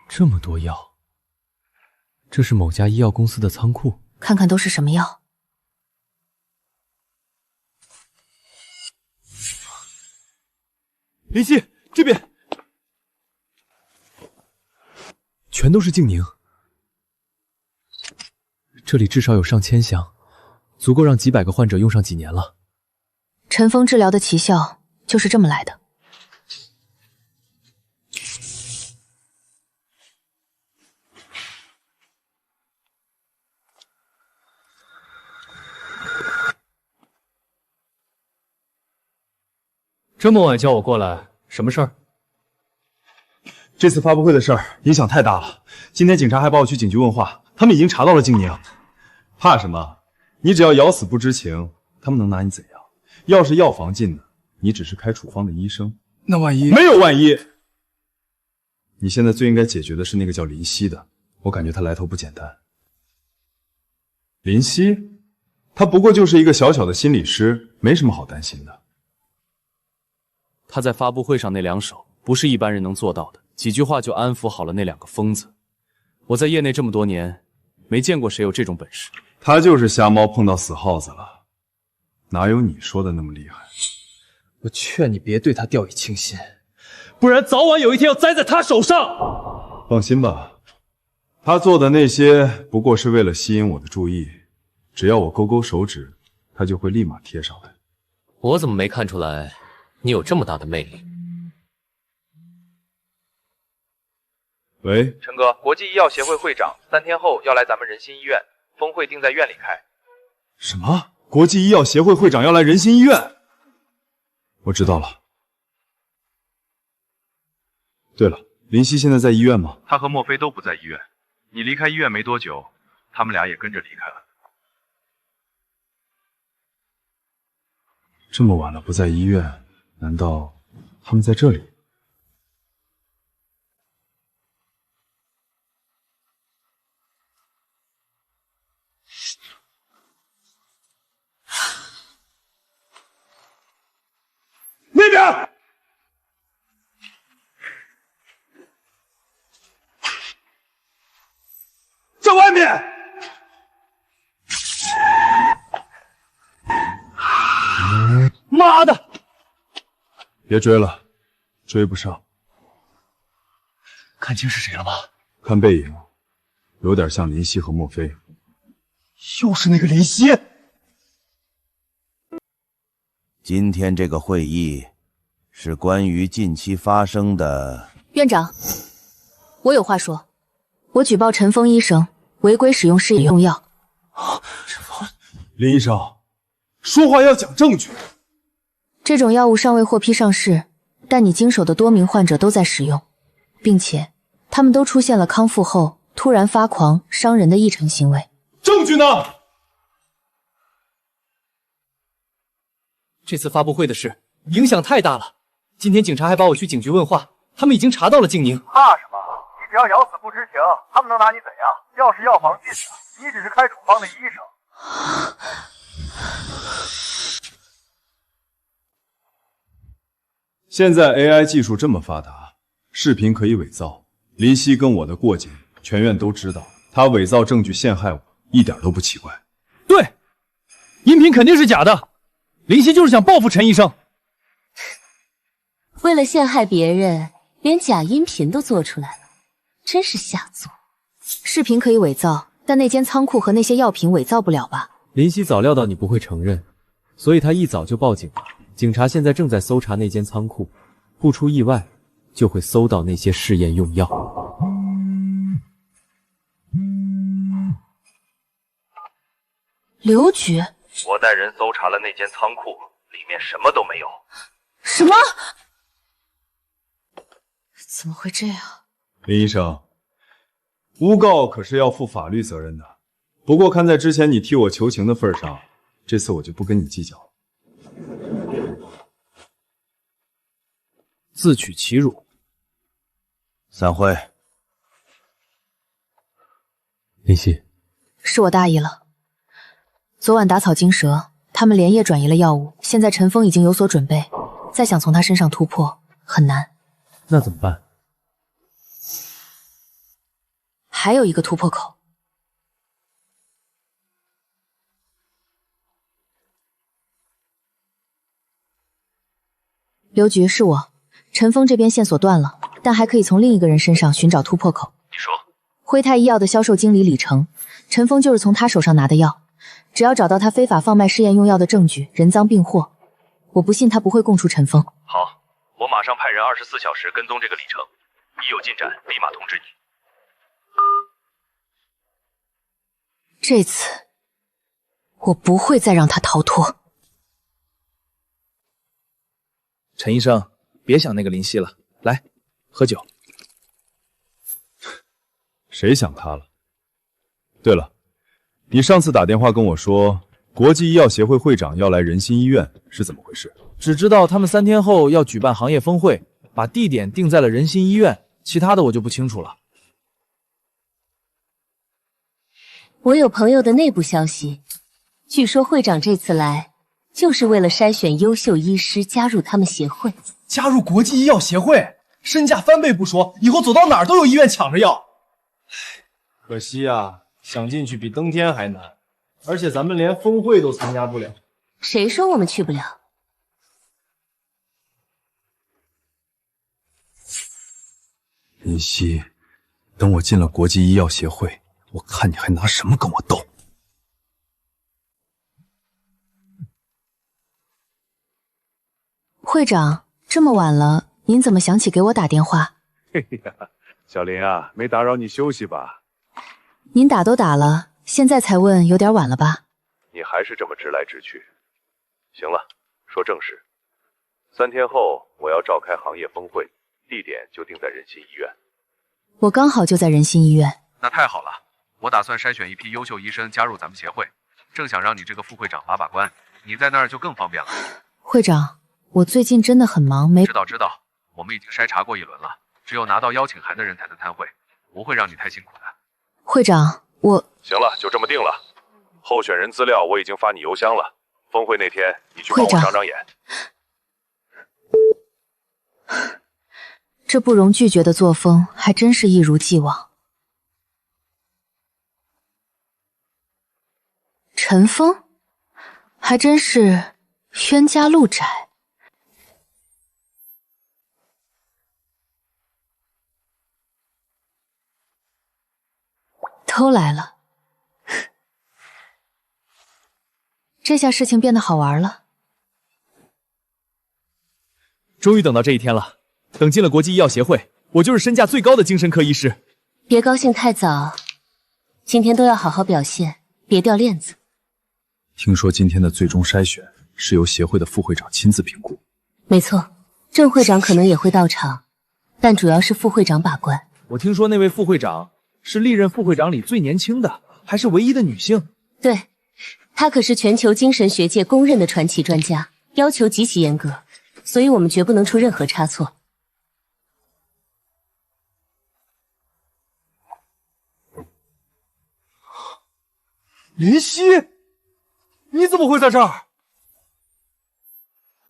S2: 这么多药，这是某家医药公司的仓库。
S6: 看看都是什么药。
S1: 林夕，这边
S2: 全都是静宁，这里至少有上千箱，足够让几百个患者用上几年了。
S6: 陈峰治疗的奇效就是这么来的。
S9: 这么晚叫我过来，什么事儿？
S8: 这次发布会的事儿影响太大了，今天警察还把我去警局问话，他们已经查到了静宁。怕什么？你只要咬死不知情，他们能拿你怎样？药是药房进的，你只是开处方的医生。
S3: 那万一……
S8: 没有万一。你现在最应该解决的是那个叫林夕的，我感觉他来头不简单。林夕，他不过就是一个小小的心理师，没什么好担心的。
S2: 他在发布会上那两手，不是一般人能做到的，几句话就安抚好了那两个疯子。我在业内这么多年，没见过谁有这种本事。
S8: 他就是瞎猫碰到死耗子了，哪有你说的那么厉害？
S9: 我劝你别对他掉以轻心，不然早晚有一天要栽在他手上。
S8: 放心吧，他做的那些不过是为了吸引我的注意，只要我勾勾手指，他就会立马贴上来。
S11: 我怎么没看出来你有这么大的魅力？
S8: 喂，
S10: 陈哥，国际医药协会会长3天后要来咱们仁心医院，峰会定在院里开。
S8: 什么？国际医药协会会长要来仁心医院？我知道了。对了，林夕现在在医院吗？
S10: 他和莫非都不在医院，你离开医院没多久，他们俩也跟着离开了。
S8: 这么晚了不在医院，难道他们在这里？
S13: 那边，在外面。
S9: 妈的！
S8: 别追了，追不上。
S3: 看清是谁了吗？
S8: 看背影，有点像林夕和莫非。
S13: 又是那个林夕。
S16: 今天这个会议是关于近期发生的。
S6: 院长，我有话说。我举报陈峰医生违规使用试验用药。
S8: 林医生，说话要讲证据。
S6: 这种药物尚未获批上市，但你经手的多名患者都在使用，并且他们都出现了康复后突然发狂、伤人的异常行为。
S8: 证据呢？
S9: 这次发布会的事影响太大了，今天警察还把我去警局问话，他们已经查到了静宁。
S10: 怕什么？你只要咬死不知情，他们能拿你怎样？要是药房进的，你只是开处方的医生。
S8: 现在 AI 技术这么发达，视频可以伪造。林夕跟我的过节，全院都知道，他伪造证据陷害我，一点都不奇怪。
S9: 对，音频肯定是假的，林夕就是想报复陈医生。
S6: 为了陷害别人，连假音频都做出来了，真是下作。视频可以伪造，但那间仓库和那些药品伪造不了吧？
S2: 林夕早料到你不会承认，所以他一早就报警了。警察现在正在搜查那间仓库，不出意外就会搜到那些试验用药。
S6: 刘局，
S10: 我带人搜查了那间仓库，里面什么都没有。
S6: 什么？怎么会这样？
S8: 林医生，诬告可是要负法律责任的。不过看在之前你替我求情的份上，这次我就不跟你计较了。
S2: 自取其辱。
S16: 散会。
S2: 林夕，
S6: 是我大意了。昨晚打草惊蛇，他们连夜转移了药物，现在陈峰已经有所准备，再想从他身上突破很难。
S2: 那怎么办？
S6: 还有一个突破口。刘局，是我。陈峰这边线索断了，但还可以从另一个人身上寻找突破口。
S10: 你说，
S6: 辉泰医药的销售经理李成，陈峰就是从他手上拿的药。只要找到他非法贩卖试验用药的证据，人赃并获，我不信他不会供出陈峰。
S10: 好，我马上派人24小时跟踪这个李成，一有进展立马通知你。
S6: 这次我不会再让他逃脱。
S9: 陈医生，别想那个林夕了，来，喝酒。
S8: 谁想他了？对了，你上次打电话跟我说，国际医药协会会长要来仁心医院，是怎么回事？
S9: 只知道他们3天后要举办行业峰会，把地点定在了仁心医院，其他的我就不清楚了。
S6: 我有朋友的内部消息，据说会长这次来就是为了筛选优秀医师加入他们协会。
S9: 加入国际医药协会，身价翻倍不说，以后走到哪儿都有医院抢着要。
S18: 可惜啊，想进去比登天还难，而且咱们连峰会都参加不了。
S6: 谁说我们去不了？
S8: 林夕，等我进了国际医药协会，我看你还拿什么跟我斗？
S6: 会长，这么晚了，您怎么想起给我打电话？
S17: 嘿呀，小林啊，没打扰你休息吧？
S6: 您打都打了，现在才问，有点晚了吧？
S17: 你还是这么直来直去。行了，说正事。3天后我要召开行业峰会，地点就定在仁心医院。
S6: 我刚好就在仁心医院。
S17: 那太好了，我打算筛选一批优秀医生加入咱们协会，正想让你这个副会长把关，你在那儿就更方便了。
S6: 会长，我最近真的很忙，没……
S17: 知道，我们已经筛查过一轮了，只有拿到邀请函的人才能参会，不会让你太辛苦的。
S6: 会长，
S17: 行了，就这么定了。候选人资料我已经发你邮箱了，峰会那天你去帮我长眼。
S6: 这不容拒绝的作风还真是一如既往。陈峰，还真是冤家路窄。都来了，这下事情变得好玩了。
S9: 终于等到这一天了，等进了国际医药协会，我就是身价最高的精神科医师。
S6: 别高兴太早，今天都要好好表现，别掉链子。
S8: 听说今天的最终筛选是由协会的副会长亲自评估。
S6: 没错，郑会长可能也会到场，但主要是副会长把关。
S9: 我听说那位副会长是历任副会长里最年轻的，还是唯一的女性。
S6: 对，她可是全球精神学界公认的传奇专家，要求极其严格，所以我们绝不能出任何差错。
S9: 林夕，你怎么会在这儿？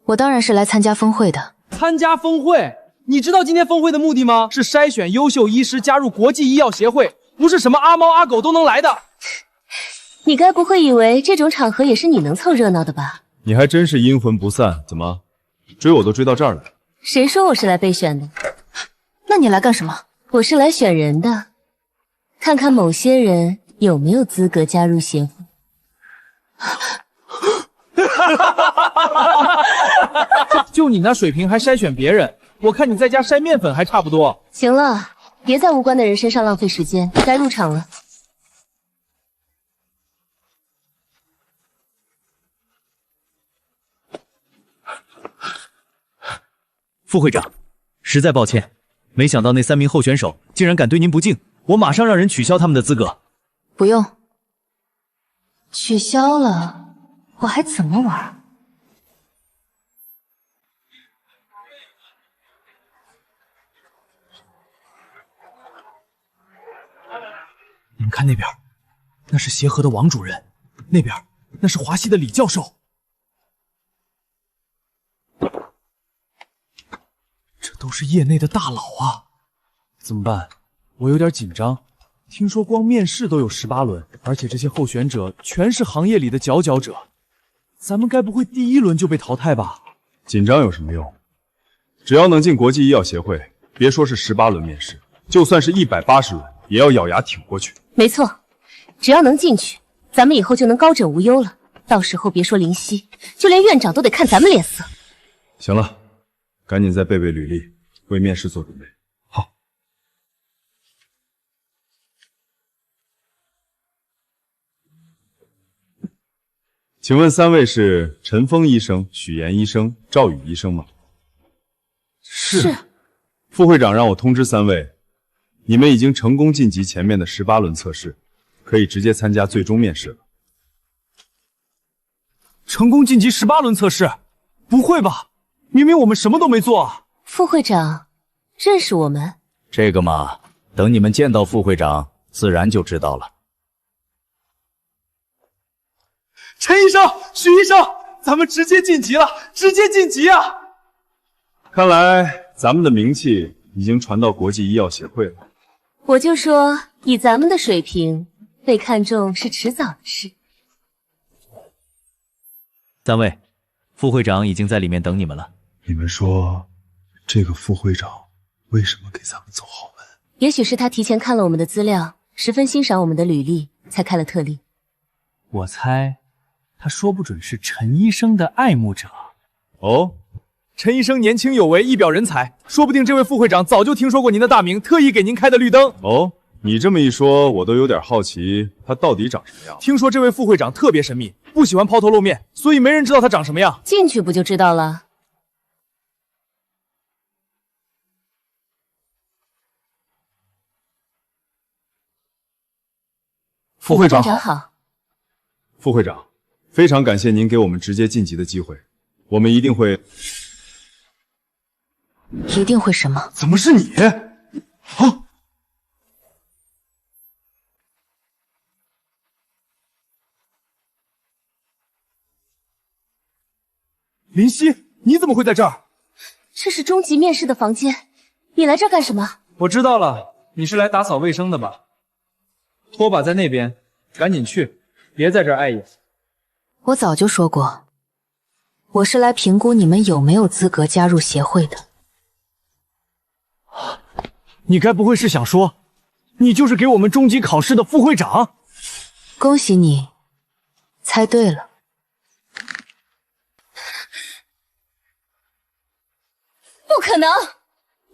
S6: 我当然是来参加峰会的。
S9: 参加峰会？你知道今天峰会的目的吗？是筛选优秀医师加入国际医药协会，不是什么阿猫阿狗都能来的。
S6: 你该不会以为这种场合也是你能凑热闹的吧？
S8: 你还真是阴魂不散，怎么追我都追到这儿来了？
S6: 谁说我是来备选的？
S5: 那你来干什么？
S6: 我是来选人的，看看某些人有没有资格加入协会。
S9: 就你那水平还筛选别人，我看你在家筛面粉还差不多。
S6: 行了，别在无关的人身上浪费时间，该入场了。
S2: 副会长，实在抱歉，没想到那3名候选手竟然敢对您不敬，我马上让人取消他们的资格。
S6: 不用，取消了，我还怎么玩？
S9: 你们看那边，那是协和的王主任，那边那是华西的李教授。这都是业内的大佬啊！怎么办？我有点紧张。听说光面试都有18轮，而且这些候选者全是行业里的佼佼者，咱们该不会第1轮就被淘汰吧？
S8: 紧张有什么用？只要能进国际医药协会，别说是18轮面试，就算是180轮，也要咬牙挺过去。
S6: 没错，只要能进去，咱们以后就能高枕无忧了。到时候别说林夕，就连院长都得看咱们脸色。
S8: 行了，赶紧再背背履历，为面试做准备。
S9: 好。
S8: 请问3位是陈峰医生、许岩医生、赵宇医生吗？
S9: 是。
S8: 副会长让我通知3位，你们已经成功晋级前面的18轮测试，可以直接参加最终面试了。
S9: 成功晋级18轮测试？不会吧？明明我们什么都没做啊！
S6: 副会长，认识我们？
S14: 这个嘛，等你们见到副会长，自然就知道了。
S9: 陈医生、许医生，咱们直接晋级了，直接晋级啊！
S8: 看来咱们的名气已经传到国际医药协会了。
S6: 我就说，以咱们的水平，被看中是迟早的事。
S2: 3位，副会长已经在里面等你们了。
S8: 你们说，这个副会长为什么给咱们走后门？
S6: 也许是他提前看了我们的资料，十分欣赏我们的履历，才开了特例。
S9: 我猜，他说不准是陈医生的爱慕者。
S8: 哦，
S9: 陈医生年轻有为，一表人才，说不定这位副会长早就听说过您的大名，特意给您开的绿灯。
S8: 哦，你这么一说，我都有点好奇他到底长什么样。
S9: 听说这位副会长特别神秘，不喜欢抛头露面，所以没人知道他长什么样。
S6: 进去不就知道了？
S8: 副会长
S6: 好。
S8: 副会长，非常感谢您给我们直接晋级的机会，我们一定会
S6: 什么？
S9: 怎么是你？啊！林夕，你怎么会在这儿？
S6: 这是终极面试的房间，你来这儿干什么？
S9: 我知道了，你是来打扫卫生的吧？拖把在那边，赶紧去，别在这儿碍眼。
S6: 我早就说过，我是来评估你们有没有资格加入协会的。
S9: 你该不会是想说，你就是给我们终极考试的副会长？
S6: 恭喜你，猜对了。不可能！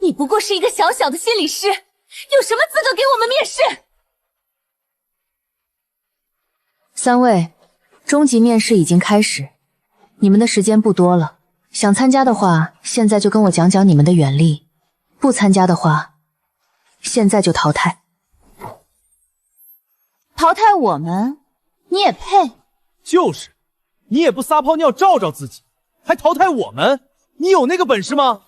S6: 你不过是一个小小的心理师，有什么资格给我们面试？3位，终极面试已经开始，你们的时间不多了。想参加的话，现在就跟我讲讲你们的原力；不参加的话，现在就淘汰。
S7: 淘汰我们？你也配？
S9: 就是，你也不撒泡尿照照自己，还淘汰我们？你有那个本事吗？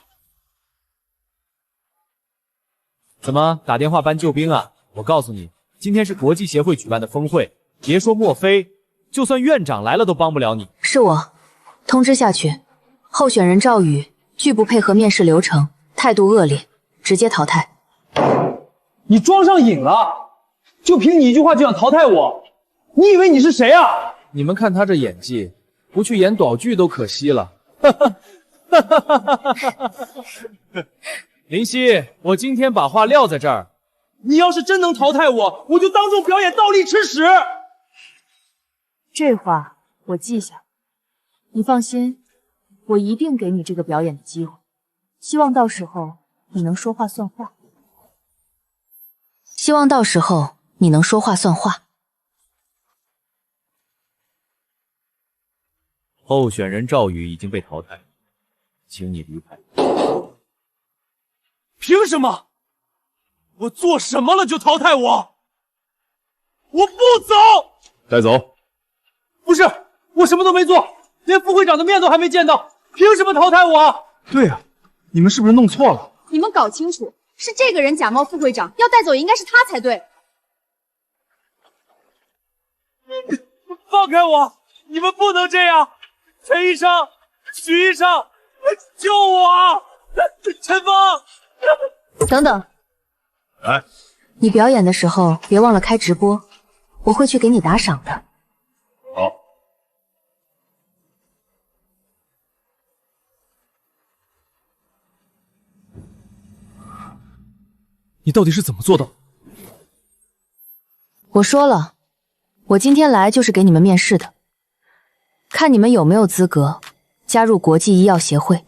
S9: 怎么打电话搬救兵啊？我告诉你，今天是国际协会举办的峰会，别说莫非，就算院长来了都帮不了你。
S6: 是我，通知下去，候选人赵宇拒不配合面试流程，态度恶劣，直接淘汰。
S9: 你装上瘾了，就凭你一句话就想淘汰我？你以为你是谁啊？你们看他这演技，不去演短剧都可惜了。林夕，我今天把话撂在这儿，你要是真能淘汰我，我就当众表演倒立吃屎。
S5: 这话我记下，你放心，我一定给你这个表演的机会，希望到时候你能说话算话。
S6: 希望到时候你能说话算话。
S2: 候选人赵宇已经被淘汰，请你离开。
S9: 凭什么？我做什么了就淘汰我？我不走！
S8: 带走。
S9: 不是，我什么都没做，连副会长的面都还没见到，凭什么淘汰我？
S3: 对啊，你们是不是弄错了？
S15: 你们搞清楚，是这个人假冒副会长，要带走也应该是他才对。
S9: 放开我！你们不能这样！陈医生，许医生，救我！陈峰，
S6: 等等，
S8: 哎，
S6: 你表演的时候别忘了开直播，我会去给你打赏的。
S8: 好。
S2: 你到底是怎么做到？
S6: 我说了，我今天来就是给你们面试的，看你们有没有资格加入国际医药协会。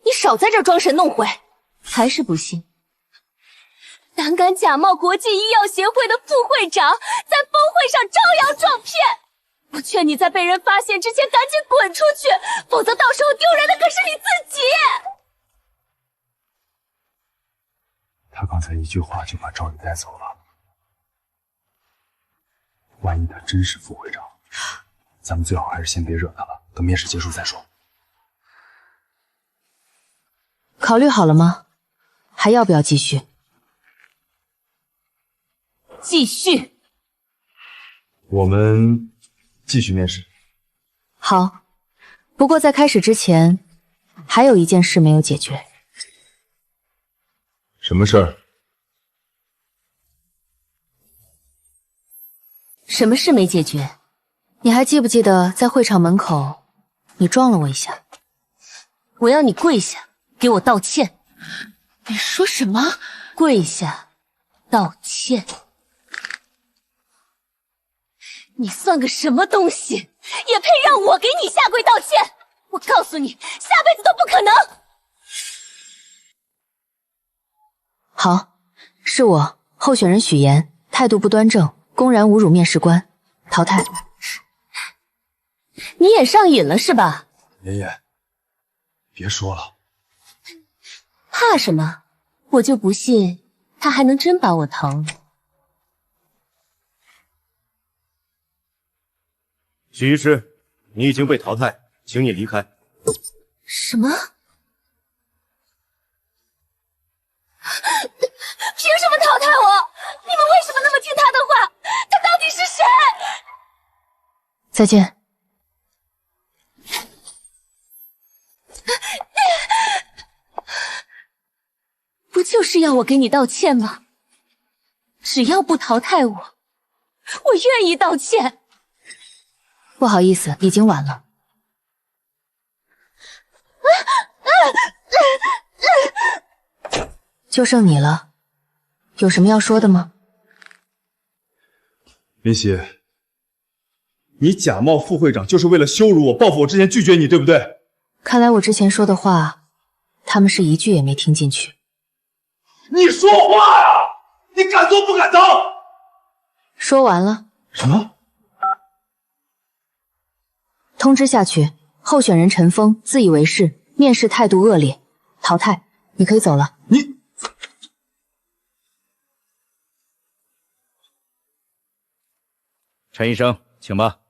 S7: 你少在这装神弄鬼，还是不信？胆敢假冒国际医药协会的副会长，在峰会上招摇撞骗！我劝你在被人发现之前赶紧滚出去，否则到时候丢人的可是你自己！
S3: 他刚才一句话就把赵宇带走了，万一他真是副会长，咱们最好还是先别惹他了，等面试结束再说。
S6: 考虑好了吗？还要不要继续？
S7: 继续。
S8: 我们继续面试。
S6: 好，不过在开始之前，还有一件事没有解决。
S8: 什么事儿？
S6: 什么事没解决？你还记不记得在会场门口，你撞了我一下？
S7: 我要你跪下，给我道歉。你说什么？跪下，道歉。你算个什么东西，也配让我给你下跪道歉？我告诉你，下辈子都不可能。
S6: 好，是我，候选人许岩，态度不端正，公然侮辱面试官，淘汰。
S7: 你也上瘾了是吧？
S3: 爷爷，别说了。
S7: 怕什么？我就不信他还能真把我疼。
S14: 许医师，你已经被淘汰，请你离开。
S7: 什么？凭什么淘汰我？你们为什么那么听他的话？他到底是谁？
S6: 再见。
S7: 不就是要我给你道歉吗？只要不淘汰我，我愿意道歉。
S6: 不好意思，已经晚了。就剩你了，有什么要说的吗？
S8: 林夕，你假冒副会长就是为了羞辱我、报复我之前拒绝你，对不对？
S6: 看来我之前说的话，他们是一句也没听进去。
S13: 你说话呀！你敢做不敢当？
S6: 说完了。
S3: 什么？
S6: 通知下去，候选人陈峰自以为是，面试态度恶劣，淘汰。你可以走了。
S14: 陈医生，请吧。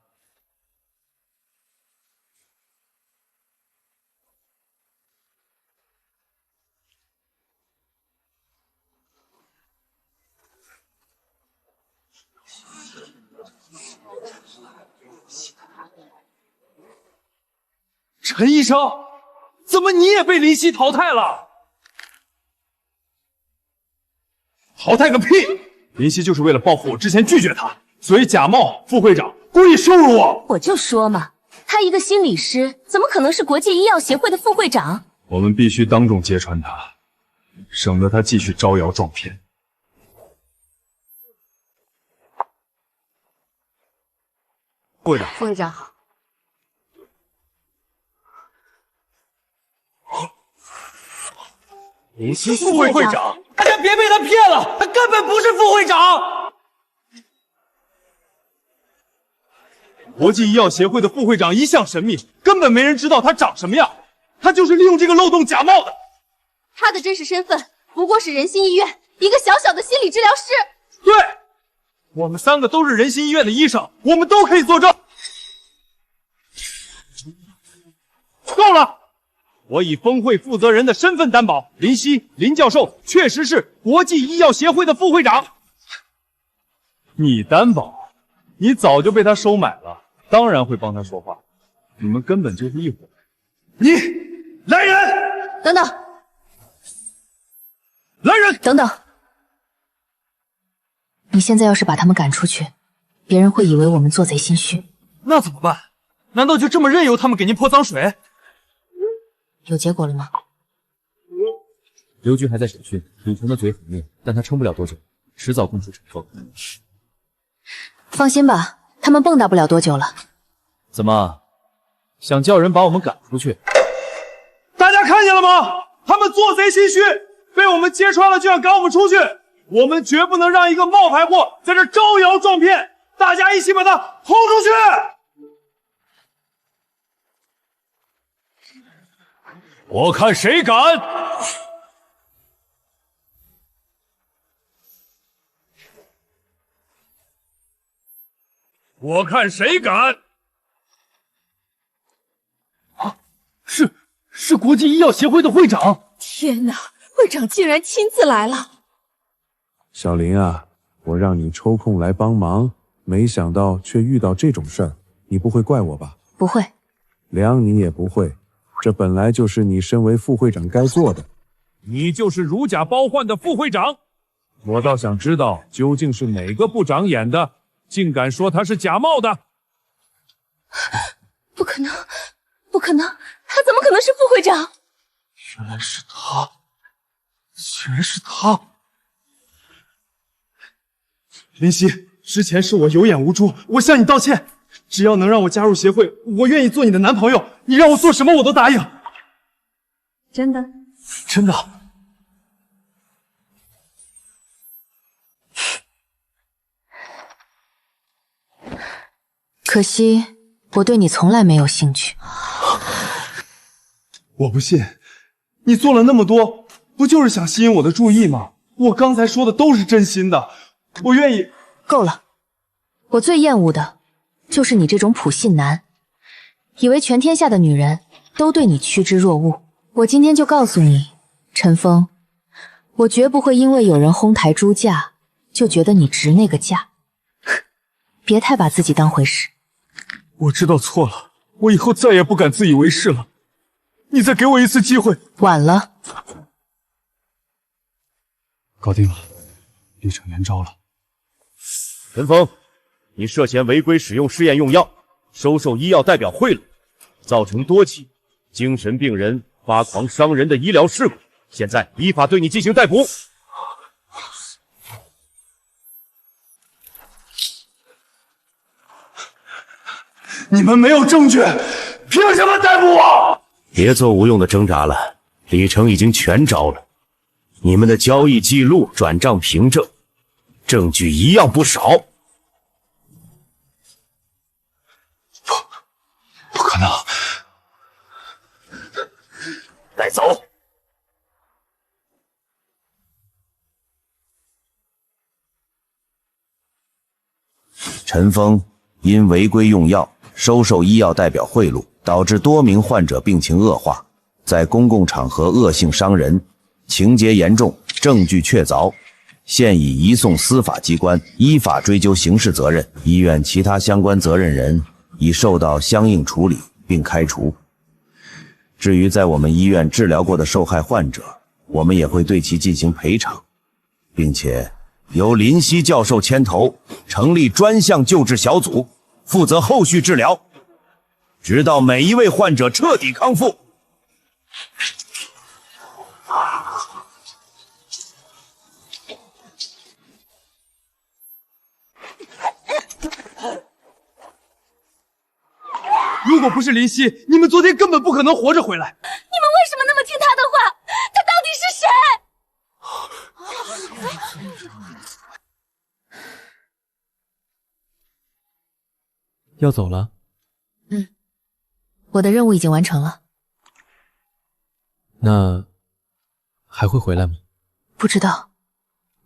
S1: 陈医生，怎么你也被林夕淘汰了？
S8: 淘汰个屁！林夕就是为了报复我之前拒绝他，所以假冒副会长，故意羞辱我。
S7: 我就说嘛，他一个心理师，怎么可能是国际医药协会的副会长？
S8: 我们必须当众揭穿他，省得他继续招摇撞骗。副会长，
S5: 副会长好。
S1: 林夕副会长，大家别被他骗了，他根本不是副会长。
S8: 国际医药协会的副会长一向神秘，根本没人知道他长什么样。他就是利用这个漏洞假冒的。
S15: 他的真实身份不过是仁心医院一个小小的心理治疗师。
S8: 对，我们3个都是仁心医院的医生，我们都可以作证。够了！我以峰会负责人的身份担保，林夕林教授确实是国际医药协会的副会长。你担保？你早就被他收买了，当然会帮他说话。你们根本就是一伙。你来人！
S6: 等等，
S8: 来人！
S6: 等等，你现在要是把他们赶出去，别人会以为我们做贼心虚。
S1: 那怎么办？难道就这么任由他们给您泼脏水？
S6: 有结果了吗？
S2: 刘局还在审讯，李成的嘴很硬，但他撑不了多久，迟早供出陈峰。
S6: 放心吧，他们蹦跶不了多久了。
S2: 怎么，想叫人把我们赶出去？
S8: 大家看见了吗？他们做贼心虚，被我们揭穿了就要赶我们出去。我们绝不能让一个冒牌货在这招摇撞骗，大家一起把他轰出去！
S1: 我看谁敢！我看谁敢！
S9: 是国际医药协会的会长！
S5: 天哪，会长竟然亲自来了！
S19: 小林啊，我让你抽空来帮忙，没想到却遇到这种事儿，你不会怪我吧？
S6: 不会。
S19: 梁你也不会，这本来就是你身为副会长该做的。
S1: 你就是如假包换的副会长，我倒想知道究竟是哪个不长眼的，竟敢说他是假冒的。
S5: 不可能，不可能，他怎么可能是副会长？
S9: 原来是他，竟然是他！
S8: 林夕，之前是我有眼无珠，我向你道歉。只要能让我加入协会，我愿意做你的男朋友，你让我做什么我都答应。
S5: 真的？
S9: 真的。
S6: 可惜我对你从来没有兴趣。
S8: 我不信，你做了那么多，不就是想吸引我的注意吗？我刚才说的都是真心的，我愿意。
S6: 够了，我最厌恶的就是你这种普信男，以为全天下的女人都对你趋之若鹜。我今天就告诉你，陈峰，我绝不会因为有人哄抬猪价就觉得你值那个价。别太把自己当回事。
S8: 我知道错了，我以后再也不敢自以为是了。你再给我一次机会。
S6: 晚了。
S3: 搞定了，李成援招了。
S14: 陈峰，你涉嫌违规使用试验用药，收受医药代表贿赂，造成多起精神病人发狂伤人的医疗事故，现在依法对你进行逮捕。
S8: 你们没有证据，凭什么逮捕我？
S14: 别做无用的挣扎了，李成已经全招了，你们的交易记录、转账凭证，证据一样不少。
S8: 不
S3: 不可能！
S11: 带走！
S16: 陈峰因违规用药、收受医药代表贿赂，导致多名患者病情恶化，在公共场合恶性伤人，情节严重，证据确凿，现已移送司法机关依法追究刑事责任。医院其他相关责任人已受到相应处理并开除。至于在我们医院治疗过的受害患者，我们也会对其进行赔偿，并且由林夕教授牵头成立专项救治小组，负责后续治疗，直到每一位患者彻底康复。
S18: 如果不是林夕，你们昨天根本不可能活着回来。
S7: 你们为什么那么听他的话？他到底是谁？
S2: 要走了？
S6: 我的任务已经完成了。
S2: 那还会回来吗？
S6: 不知道。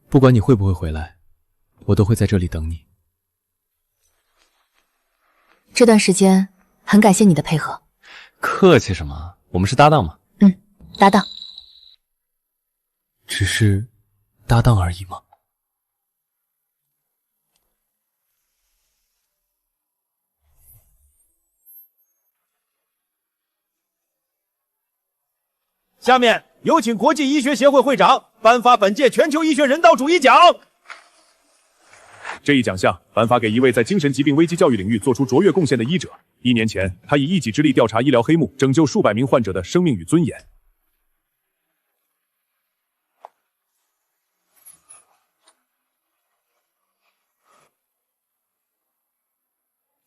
S2: 不管你会不会回来，我都会在这里等你。
S6: 这段时间很感谢你的配合。
S2: 客气什么？我们是搭档嘛。
S6: 搭档。
S2: 只是搭档而已吗？
S14: 下面有请国际医学协会会长颁发本届全球医学人道主义奖。
S1: 这一奖项颁发给一位在精神疾病危机教育领域做出卓越贡献的医者。1年前，他以一己之力调查医疗黑幕，拯救数百名患者的生命与尊严。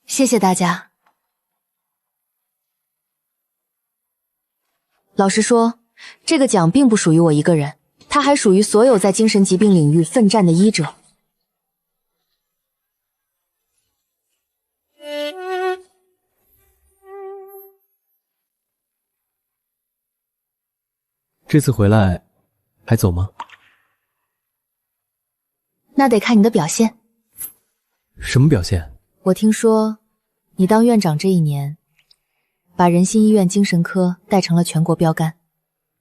S6: 谢谢大家。老实说，这个奖并不属于我一个人，它还属于所有在精神疾病领域奋战的医者。
S2: 这次回来还走吗？
S6: 那得看你的表现。
S2: 什么表现？
S6: 我听说你当院长这一年，把仁心医院精神科带成了全国标杆。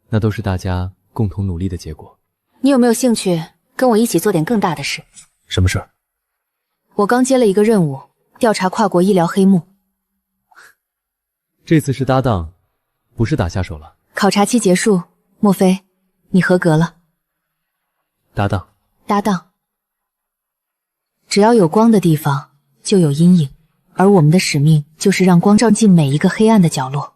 S2: 那都是大家共同努力的结果。
S6: 你有没有兴趣跟我一起做点更大的事？
S2: 什么事儿？
S6: 我刚接了一个任务，调查跨国医疗黑幕。
S2: 这次是搭档，不是打下手了。
S6: 考察期结束，莫非你合格了？
S2: 搭档。
S6: 搭档。只要有光的地方就有阴影，而我们的使命就是让光照进每一个黑暗的角落。